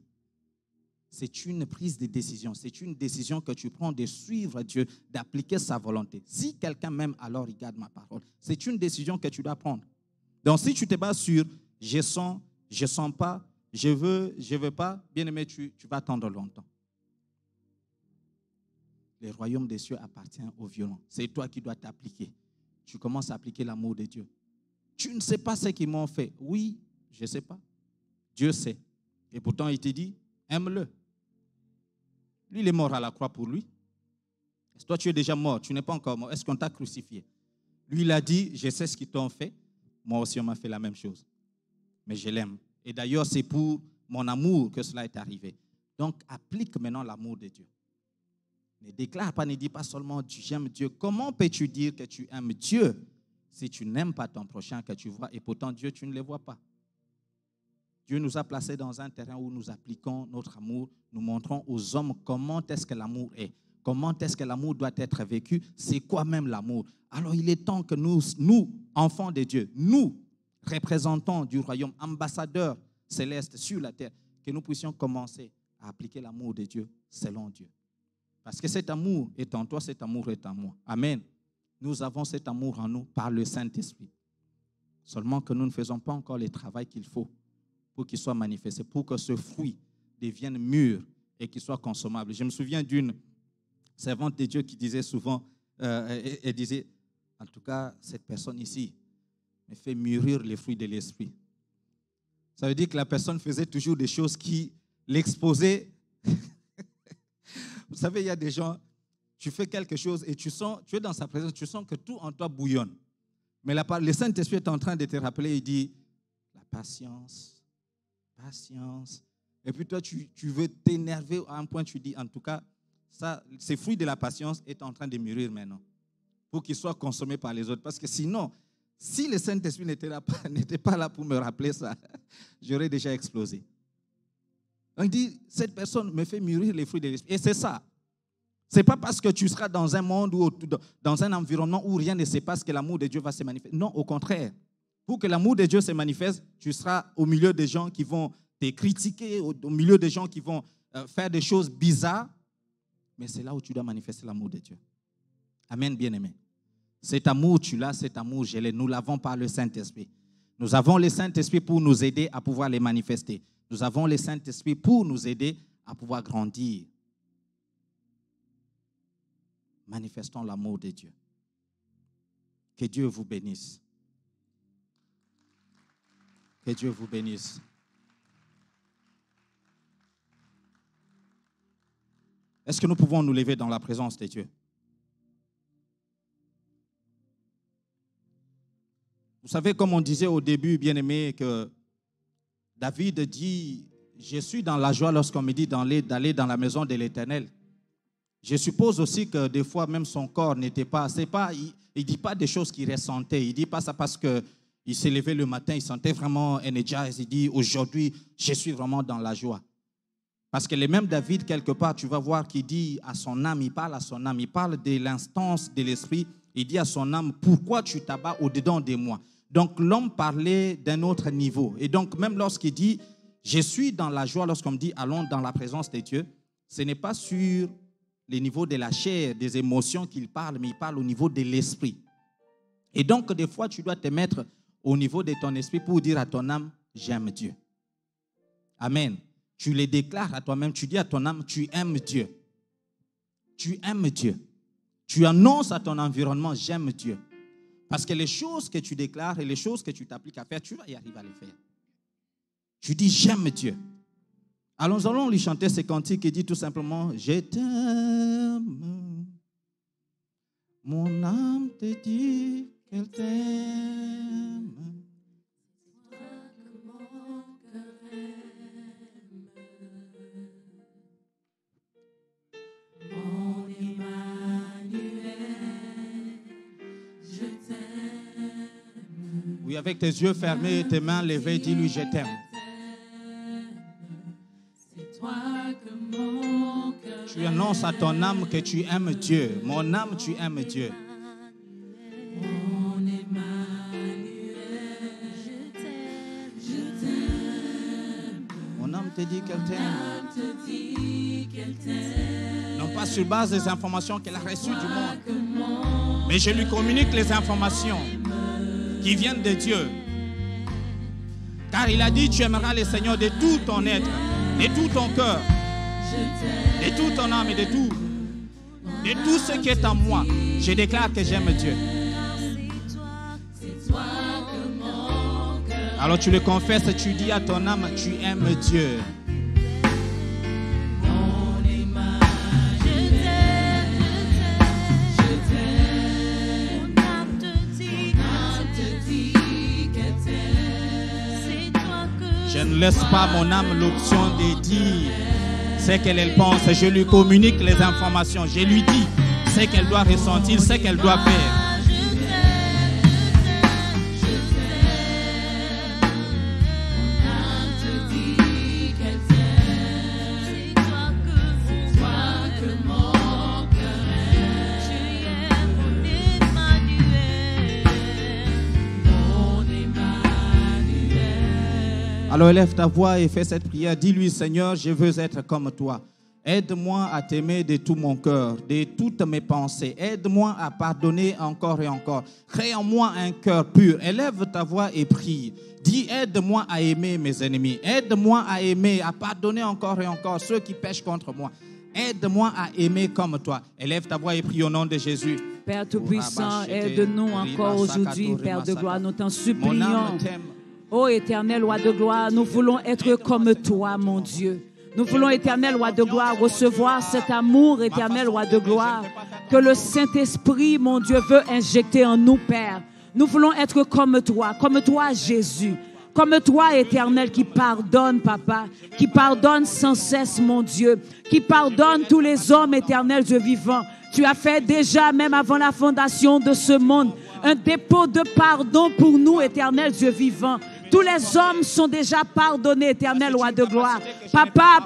C'est une prise de décision. C'est une décision que tu prends de suivre Dieu, d'appliquer sa volonté. Si quelqu'un m'aime, alors il garde ma parole. C'est une décision que tu dois prendre. Donc, si tu te bases sur je sens pas, je veux pas, bien aimé, tu vas attendre longtemps. Le royaume des cieux appartient aux violents. C'est toi qui dois t'appliquer. Tu commences à appliquer l'amour de Dieu. Tu ne sais pas ce qu'ils m'ont fait. Oui, je ne sais pas. Dieu sait. Et pourtant, il te dit, aime-le. Lui, il est mort à la croix pour lui. Toi, tu es déjà mort. Tu n'es pas encore mort. Est-ce qu'on t'a crucifié? Lui, il a dit, je sais ce qu'ils t'ont fait. Moi aussi, on m'a fait la même chose. Mais je l'aime. Et d'ailleurs, c'est pour mon amour que cela est arrivé. Donc, applique maintenant l'amour de Dieu. Ne déclare pas, ne dis pas seulement j'aime Dieu. Comment peux-tu dire que tu aimes Dieu si tu n'aimes pas ton prochain que tu vois et pourtant Dieu, tu ne le vois pas? Dieu nous a placés dans un terrain où nous appliquons notre amour. Nous montrons aux hommes comment est-ce que l'amour est. Comment est-ce que l'amour doit être vécu. C'est quoi même l'amour? Alors, il est temps que nous, enfants de Dieu, nous, représentants du royaume, ambassadeurs célestes sur la terre, que nous puissions commencer à appliquer l'amour de Dieu selon Dieu. Parce que cet amour est en toi, cet amour est en moi. Amen. Nous avons cet amour en nous par le Saint-Esprit. Seulement que nous ne faisons pas encore le travail qu'il faut pour qu'il soit manifesté, pour que ce fruit devienne mûr et qu'il soit consommable. Je me souviens d'une servante de Dieu qui disait souvent, elle disait, en tout cas, cette personne ici me fait mûrir les fruits de l'esprit. Ça veut dire que la personne faisait toujours des choses qui l'exposaient. Vous savez, il y a des gens, tu fais quelque chose et tu es dans sa présence, tu sens que tout en toi bouillonne. Mais le Saint-Esprit est en train de te rappeler, il dit, la patience. Et puis toi, tu veux t'énerver à un point, tu dis, en tout cas, ces fruits de la patience est en train de mûrir maintenant pour qu'ils soient consommés par les autres. Parce que sinon, si le Saint-Esprit n'était pas là pour me rappeler ça, j'aurais déjà explosé. Donc il dit, cette personne me fait mûrir les fruits de l'esprit. Et c'est ça. Ce n'est pas parce que tu seras dans un monde ou dans un environnement où rien ne se passe que l'amour de Dieu va se manifester. Non, au contraire. Pour que l'amour de Dieu se manifeste, tu seras au milieu des gens qui vont te critiquer, au milieu des gens qui vont faire des choses bizarres. Mais c'est là où tu dois manifester l'amour de Dieu. Amen, bien-aimé. Cet amour, tu l'as, cet amour, je l'ai. Nous l'avons par le Saint-Esprit. Nous avons le Saint-Esprit pour nous aider à pouvoir les manifester. Nous avons le Saint-Esprit pour nous aider à pouvoir grandir. Manifestons l'amour de Dieu. Que Dieu vous bénisse. Que Dieu vous bénisse. Est-ce que nous pouvons nous lever dans la présence de Dieu? Vous savez, comme on disait au début, bien-aimé, que David dit, je suis dans la joie lorsqu'on me dit d'aller dans la maison de l'Éternel. Je suppose aussi que des fois, même son corps n'était pas, il ne dit pas des choses qu'il ressentait. Il ne dit pas ça parce qu'il s'est levé le matin, il sentait vraiment energized. Il dit, aujourd'hui, je suis vraiment dans la joie. Parce que le même David, quelque part, tu vas voir qu'il dit à son âme, il parle à son âme, il parle de l'instance de l'esprit. Il dit à son âme, pourquoi tu t'abats au-dedans de moi? Donc, l'homme parlait d'un autre niveau. Et donc, même lorsqu'il dit, je suis dans la joie, lorsqu'on me dit, allons dans la présence de Dieu, ce n'est pas sur le niveau de la chair, des émotions qu'il parle, mais il parle au niveau de l'esprit. Et donc, des fois, tu dois te mettre au niveau de ton esprit pour dire à ton âme, j'aime Dieu. Amen. Tu les déclares à toi-même, tu dis à ton âme, tu aimes Dieu. Tu aimes Dieu. Tu annonces à ton environnement, j'aime Dieu. Parce que les choses que tu déclares et les choses que tu t'appliques à faire, tu vas y arriver à les faire. Tu dis, j'aime Dieu. Allons lui chanter ce cantique et dit tout simplement, je t'aime. Mon âme te dit qu'elle t'aime. Mon Emmanuel, je t'aime. Oui, avec tes yeux fermés et tes mains levées, dis-lui, je t'aime. Tu annonces à ton âme que tu aimes Dieu. Mon âme, tu aimes Dieu. Mon Emmanuel, je t'aime. Mon âme te dit qu'elle t'aime. Non pas sur base des informations qu'elle a reçues du monde, mais je lui communique les informations qui viennent de Dieu. Car il a dit, tu aimeras le Seigneur de tout ton être, de tout ton cœur, de toute ton âme et de tout ce qui est en moi. Je déclare que j'aime Dieu. Alors tu le confesses et tu dis à ton âme, tu aimes Dieu. Je ne laisse pas mon âme l'option de dire ce qu'elle pense. Je lui communique les informations. Je lui dis ce qu'elle doit ressentir, ce qu'elle doit faire. Alors élève ta voix et fais cette prière. Dis-lui, Seigneur, je veux être comme toi. Aide-moi à t'aimer de tout mon cœur, de toutes mes pensées. Aide-moi à pardonner encore et encore. Crée en moi un cœur pur. Élève ta voix et prie. Dis, aide-moi à aimer mes ennemis. Aide-moi à aimer, à pardonner encore et encore ceux qui pêchent contre moi. Aide-moi à aimer comme toi. Élève ta voix et prie au nom de Jésus. Père Tout-Puissant, aide-nous encore aujourd'hui, Père de gloire. Nous t'en supplions. Ô éternel roi de gloire, nous voulons être comme toi, mon Dieu. Nous voulons, éternel roi de gloire, recevoir cet amour, éternel roi de gloire, que le Saint-Esprit, mon Dieu, veut injecter en nous, Père. Nous voulons être comme toi, Jésus. Comme toi, éternel, qui pardonne, Papa, qui pardonne sans cesse, mon Dieu, qui pardonne tous les hommes, éternel Dieu vivant. Tu as fait déjà, même avant la fondation de ce monde, un dépôt de pardon pour nous, éternel Dieu vivant. Tous les hommes sont déjà pardonnés, éternel roi de gloire. Papa,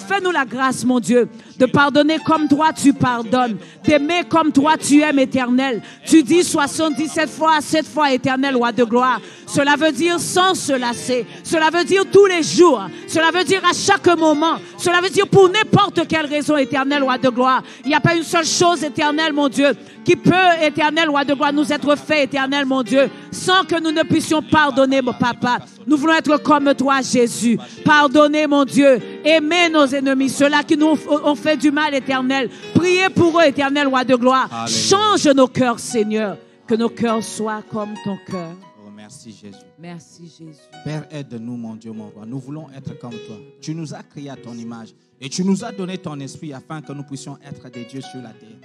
fais-nous la grâce, mon Dieu, de pardonner comme toi tu pardonnes, d'aimer comme toi tu aimes, éternel. Tu dis 77 fois, 7 fois, éternel roi de gloire. Cela veut dire sans se lasser. Cela veut dire tous les jours. Cela veut dire à chaque moment. Cela veut dire pour n'importe quelle raison, éternel roi de gloire. Il n'y a pas une seule chose, éternel, mon Dieu, qui peut, éternel roi de gloire, nous être fait, éternel, mon Dieu, sans que nous ne puissions pardonner, mon Papa. Nous voulons être comme toi, Jésus. Pardonnez, mon Dieu. Aimez nos ennemis, ceux-là qui nous ont fait du mal, éternel. Priez pour eux, éternel roi de gloire. Alléluia. Change nos cœurs, Seigneur. Que nos cœurs soient comme ton cœur. Oh, merci, Jésus. Merci, Jésus. Père, aide-nous, mon Dieu, mon roi. Nous voulons être comme toi. Tu nous as créés à ton image. Et tu nous as donné ton esprit afin que nous puissions être des dieux sur la terre.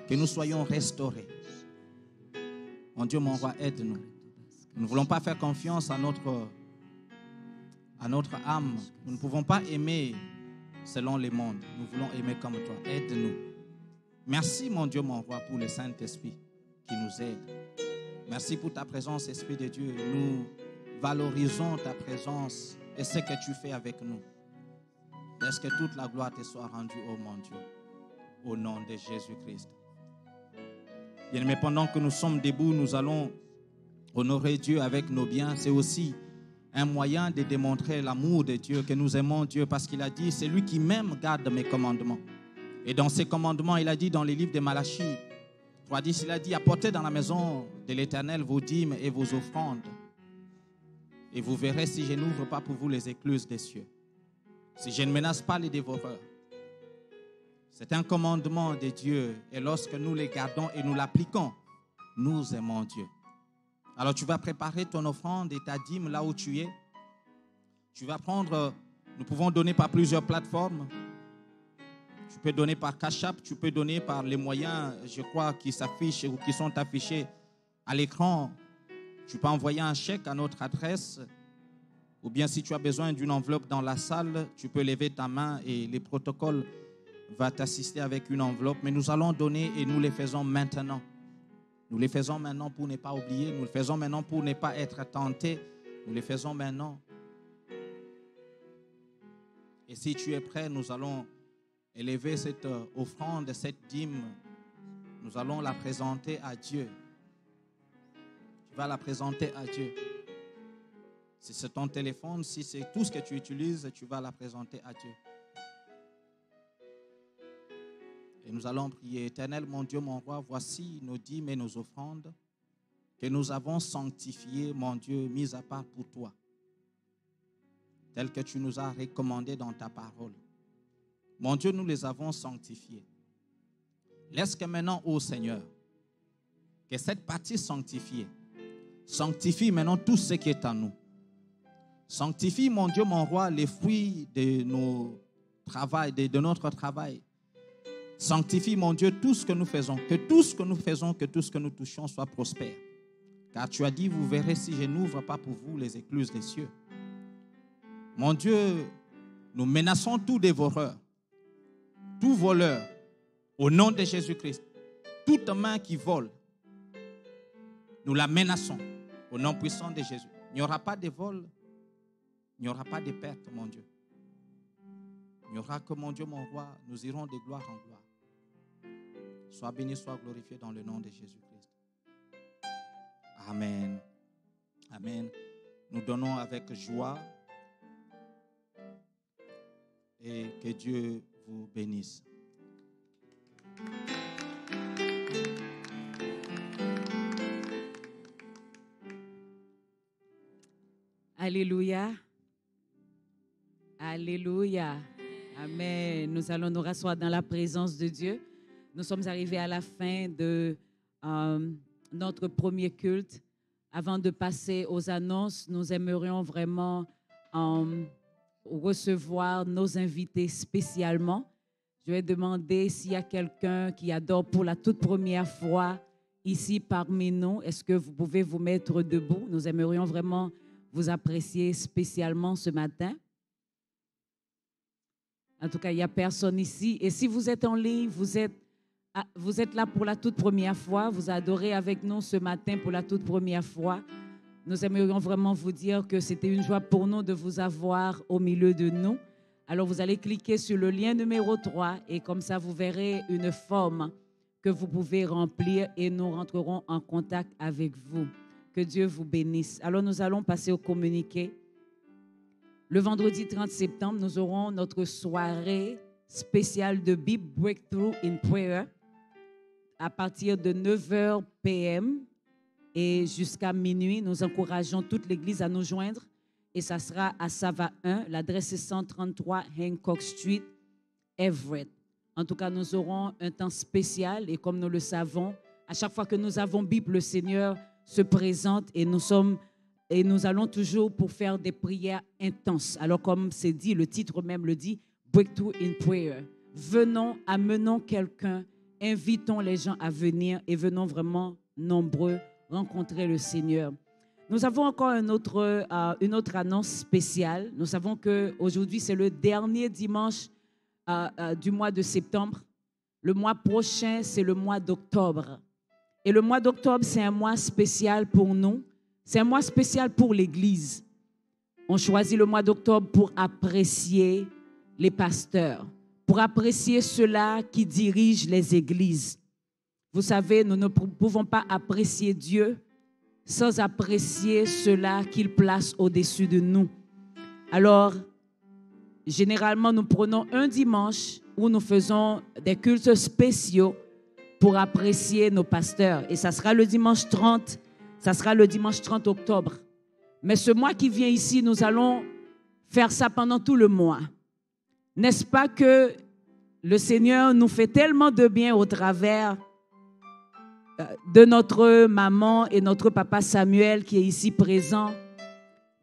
Que nous soyons restaurés. Mon Dieu, mon roi, aide-nous. Nous ne voulons pas faire confiance à notre âme. Nous ne pouvons pas aimer selon les mondes. Nous voulons aimer comme toi. Aide-nous. Merci, mon Dieu, mon roi, pour le Saint-Esprit qui nous aide. Merci pour ta présence, Esprit de Dieu. Nous valorisons ta présence et ce que tu fais avec nous. Laisse que toute la gloire te soit rendue, oh mon Dieu, au nom de Jésus-Christ. Bien-aimés, pendant que nous sommes debout, nous allons honorer Dieu avec nos biens. C'est aussi un moyen de démontrer l'amour de Dieu, que nous aimons Dieu, parce qu'il a dit, c'est lui qui m'aime, garde mes commandements. Et dans ses commandements, il a dit dans les livres de Malachie, 3:10, il a dit, apportez dans la maison de l'Éternel vos dîmes et vos offrandes. Et vous verrez si je n'ouvre pas pour vous les écluses des cieux. Si je ne menace pas les dévoreurs. C'est un commandement de Dieu. Et lorsque nous les gardons et nous l'appliquons, nous aimons Dieu. Alors tu vas préparer ton offrande et ta dîme là où tu es. Tu vas prendre, nous pouvons donner par plusieurs plateformes. Tu peux donner par Cash App, tu peux donner par les moyens, je crois, qui s'affichent ou qui sont affichés à l'écran. Tu peux envoyer un chèque à notre adresse. Ou bien si tu as besoin d'une enveloppe dans la salle, tu peux lever ta main et les protocoles vont t'assister avec une enveloppe. Mais nous allons donner et nous les faisons maintenant. Nous les faisons maintenant pour ne pas oublier. Nous les faisons maintenant pour ne pas être tentés. Nous les faisons maintenant. Et si tu es prêt, nous allons élever cette offrande, cette dîme. Nous allons la présenter à Dieu. Tu vas la présenter à Dieu. Si c'est ton téléphone, si c'est tout ce que tu utilises, tu vas la présenter à Dieu. Et nous allons prier. Éternel, mon Dieu, mon roi, voici nos dîmes et nos offrandes que nous avons sanctifiées, mon Dieu, mises à part pour toi, telles que tu nous as recommandées dans ta parole. Mon Dieu, nous les avons sanctifiées. Laisse que maintenant, ô Seigneur, que cette partie sanctifiée sanctifie maintenant tout ce qui est en nous. Sanctifie, mon Dieu, mon roi, les fruits de notre travail. Sanctifie, mon Dieu, tout ce que nous faisons. Que tout ce que nous faisons, que tout ce que nous touchons soit prospère. Car tu as dit, vous verrez si je n'ouvre pas pour vous les écluses des cieux. Mon Dieu, nous menaçons tout dévoreur, tout voleur, au nom de Jésus-Christ. Toute main qui vole, nous la menaçons au nom puissant de Jésus. Il n'y aura pas de vol, il n'y aura pas de perte, mon Dieu. Il n'y aura que, mon Dieu, mon roi, nous irons de gloire en gloire. Sois béni, sois glorifié dans le nom de Jésus-Christ. Amen. Amen. Nous donnons avec joie et que Dieu vous bénisse. Alléluia. Alléluia. Amen. Nous allons nous rasseoir dans la présence de Dieu. Nous sommes arrivés à la fin de notre premier culte. Avant de passer aux annonces, nous aimerions vraiment recevoir nos invités spécialement. Je vais demander s'il y a quelqu'un qui adore pour la toute première fois ici parmi nous. Est-ce que vous pouvez vous mettre debout? Nous aimerions vraiment vous apprécier spécialement ce matin. En tout cas, il n'y a personne ici. Et si vous êtes en ligne, vous êtes là pour la toute première fois, vous adorez avec nous ce matin pour la toute première fois, nous aimerions vraiment vous dire que c'était une joie pour nous de vous avoir au milieu de nous. Alors, vous allez cliquer sur le lien numéro 3 et comme ça, vous verrez une forme que vous pouvez remplir et nous rentrerons en contact avec vous. Que Dieu vous bénisse. Alors, nous allons passer au communiqué. Le vendredi 30 septembre, nous aurons notre soirée spéciale de Bible Breakthrough in Prayer à partir de 9h p.m. et jusqu'à minuit. Nous encourageons toute l'Église à nous joindre et ça sera à Sava 1. L'adresse est 133 Hancock Street, Everett. En tout cas, nous aurons un temps spécial et comme nous le savons, à chaque fois que nous avons Bible, le Seigneur se présente et nous allons toujours pour faire des prières intenses. Alors comme c'est dit, le titre même le dit, Breakthrough in Prayer. Venons, amenons quelqu'un, invitons les gens à venir et venons vraiment nombreux rencontrer le Seigneur. Nous avons encore une autre annonce spéciale. Nous savons qu'aujourd'hui, c'est le dernier dimanche du mois de septembre. Le mois prochain, c'est le mois d'octobre. Et le mois d'octobre, c'est un mois spécial pour nous. C'est un mois spécial pour l'Église. On choisit le mois d'octobre pour apprécier les pasteurs, pour apprécier ceux-là qui dirigent les églises. Vous savez, nous ne pouvons pas apprécier Dieu sans apprécier ceux-là qu'il place au-dessus de nous. Alors, généralement, nous prenons un dimanche où nous faisons des cultes spéciaux pour apprécier nos pasteurs. Et ça sera le dimanche 30, ça sera le dimanche 30 octobre. Mais ce mois qui vient ici, nous allons faire ça pendant tout le mois. N'est-ce pas que le Seigneur nous fait tellement de bien au travers de notre maman et notre papa Samuel qui est ici présent.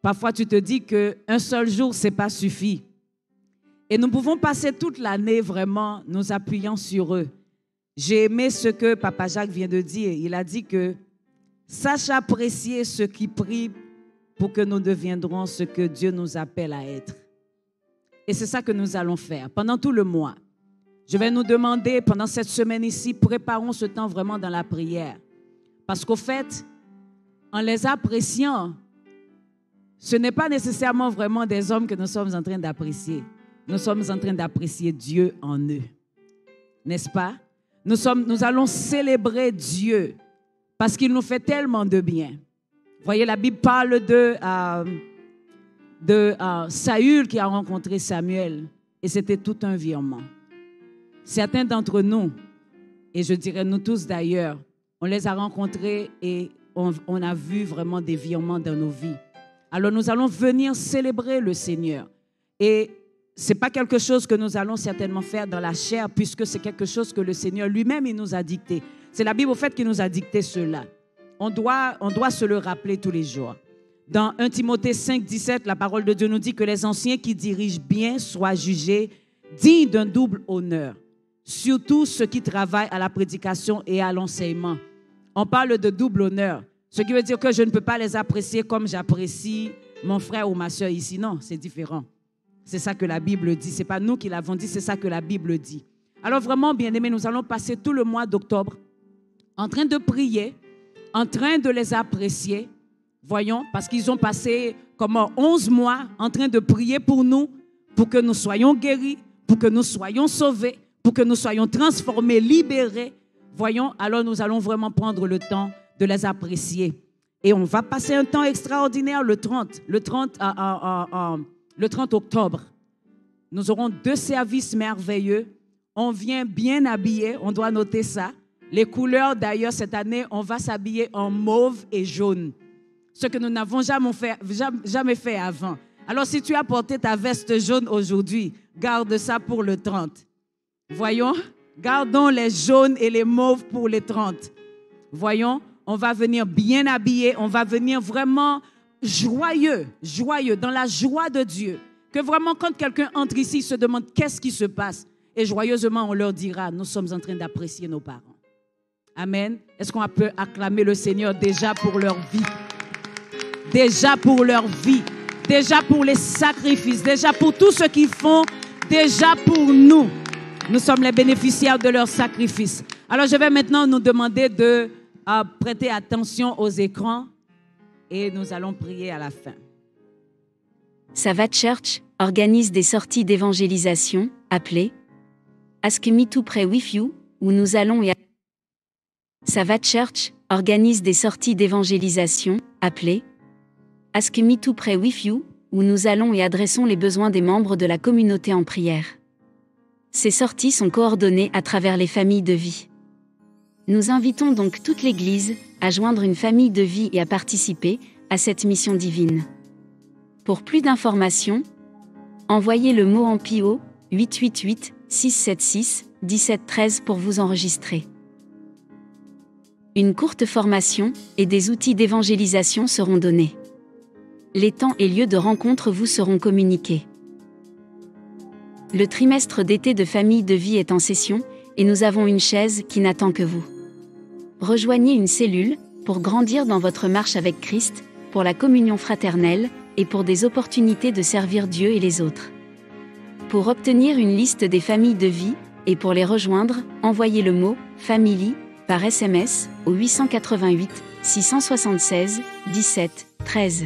Parfois, tu te dis qu'un seul jour, ce n'est pas suffi. Et nous pouvons passer toute l'année vraiment nous appuyant sur eux. J'ai aimé ce que Papa Jacques vient de dire. Il a dit que sache apprécier ceux qui prient pour que nous deviendrons ce que Dieu nous appelle à être. Et c'est ça que nous allons faire pendant tout le mois. Je vais nous demander, pendant cette semaine ici, préparons ce temps vraiment dans la prière. Parce qu'au fait, en les appréciant, ce n'est pas nécessairement vraiment des hommes que nous sommes en train d'apprécier. Nous sommes en train d'apprécier Dieu en eux. N'est-ce pas? Nous allons célébrer Dieu parce qu'il nous fait tellement de bien. Vous voyez, la Bible parle de Saül qui a rencontré Samuel et c'était tout un virement. Certains d'entre nous, et je dirais nous tous d'ailleurs, on les a rencontrés et on a vu vraiment des virements dans nos vies. Alors nous allons venir célébrer le Seigneur. Et ce n'est pas quelque chose que nous allons certainement faire dans la chair puisque c'est quelque chose que le Seigneur lui-même il nous a dicté. C'est la Bible au fait qui nous a dicté cela. On doit se le rappeler tous les jours. Dans 1 Timothée 5, 17, la parole de Dieu nous dit que les anciens qui dirigent bien soient jugés dignes d'un double honneur. Surtout ceux qui travaillent à la prédication et à l'enseignement. On parle de double honneur. Ce qui veut dire que je ne peux pas les apprécier comme j'apprécie mon frère ou ma soeur ici. Non, c'est différent. C'est ça que la Bible dit. Ce n'est pas nous qui l'avons dit, c'est ça que la Bible dit. Alors vraiment, bien-aimés, nous allons passer tout le mois d'octobre en train de prier, en train de les apprécier. Voyons, parce qu'ils ont passé comme 11 mois en train de prier pour nous, pour que nous soyons guéris, pour que nous soyons sauvés, pour que nous soyons transformés, libérés. Voyons, alors nous allons vraiment prendre le temps de les apprécier. Et on va passer un temps extraordinaire le 30 octobre. Nous aurons 2 services merveilleux. On vient bien habillé, on doit noter ça. Les couleurs, d'ailleurs, cette année, on va s'habiller en mauve et jaune. Ce que nous n'avons jamais fait avant. Alors, si tu as porté ta veste jaune aujourd'hui, garde ça pour le 30. Voyons, gardons les jaunes et les mauves pour les 30. Voyons, on va venir bien habillé, on va venir vraiment joyeux, dans la joie de Dieu. Que vraiment, quand quelqu'un entre ici, il se demande qu'est-ce qui se passe. Et joyeusement, on leur dira, nous sommes en train d'apprécier nos parents. Amen. Est-ce qu'on peut acclamer le Seigneur déjà pour leur vie? Déjà pour leur vie. Déjà pour les sacrifices. Déjà pour tout ce qu'ils font. Déjà pour nous. Nous sommes les bénéficiaires de leurs sacrifices. Alors, je vais maintenant nous demander de prêter attention aux écrans et nous allons prier à la fin. Savat Church organise des sorties d'évangélisation, appelées Ask Me to Pray With You, où nous allons et Savat Church organise des sorties d'évangélisation, appelées Ask Me to Pray With You, où nous allons et adressons les besoins des membres de la communauté en prière. Ces sorties sont coordonnées à travers les familles de vie. Nous invitons donc toute l'Église à joindre une famille de vie et à participer à cette mission divine. Pour plus d'informations, envoyez le mot en PO 888 676 1713 pour vous enregistrer. Une courte formation et des outils d'évangélisation seront donnés. Les temps et lieux de rencontre vous seront communiqués. Le trimestre d'été de Famille de Vie est en session et nous avons une chaise qui n'attend que vous. Rejoignez une cellule pour grandir dans votre marche avec Christ, pour la communion fraternelle et pour des opportunités de servir Dieu et les autres. Pour obtenir une liste des familles de vie et pour les rejoindre, envoyez le mot « Family » par SMS au 888 676 17 13.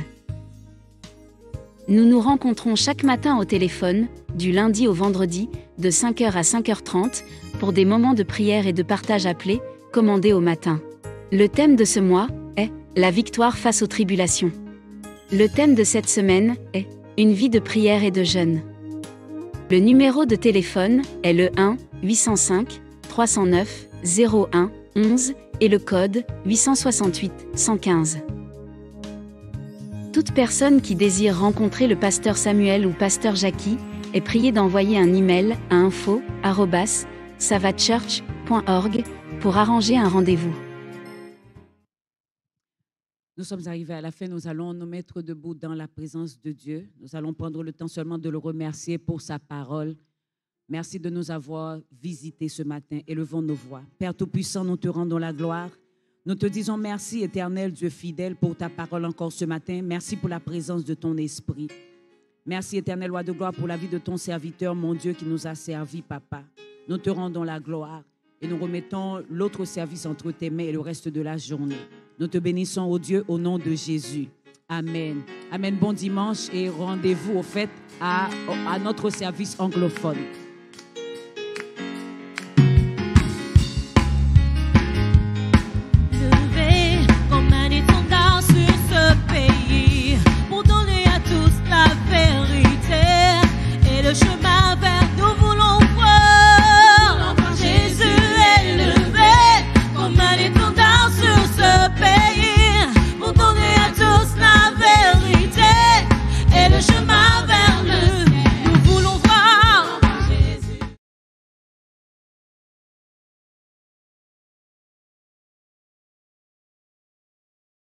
Nous nous rencontrons chaque matin au téléphone, du lundi au vendredi, de 5h à 5h30, pour des moments de prière et de partage appelés, commandés au matin. Le thème de ce mois est « La victoire face aux tribulations ». Le thème de cette semaine est « Une vie de prière et de jeûne ». Le numéro de téléphone est le 1 805 309 01 11 et le code 868 115. Toute personne qui désire rencontrer le pasteur Samuel ou pasteur Jackie est priée d'envoyer un email à info@savatchurch.org pour arranger un rendez-vous. Nous sommes arrivés à la fin, nous allons nous mettre debout dans la présence de Dieu. Nous allons prendre le temps seulement de le remercier pour sa parole. Merci de nous avoir visités ce matin. Élevons nos voix. Père Tout-Puissant, nous te rendons la gloire. Nous te disons merci, éternel Dieu fidèle, pour ta parole encore ce matin. Merci pour la présence de ton esprit. Merci, éternel Roi de gloire, pour la vie de ton serviteur, mon Dieu, qui nous a servi, Papa. Nous te rendons la gloire et nous remettons l'autre service entre tes mains et le reste de la journée. Nous te bénissons, ô Dieu, au nom de Jésus. Amen. Amen. Bon dimanche et rendez-vous au fait à notre service anglophone.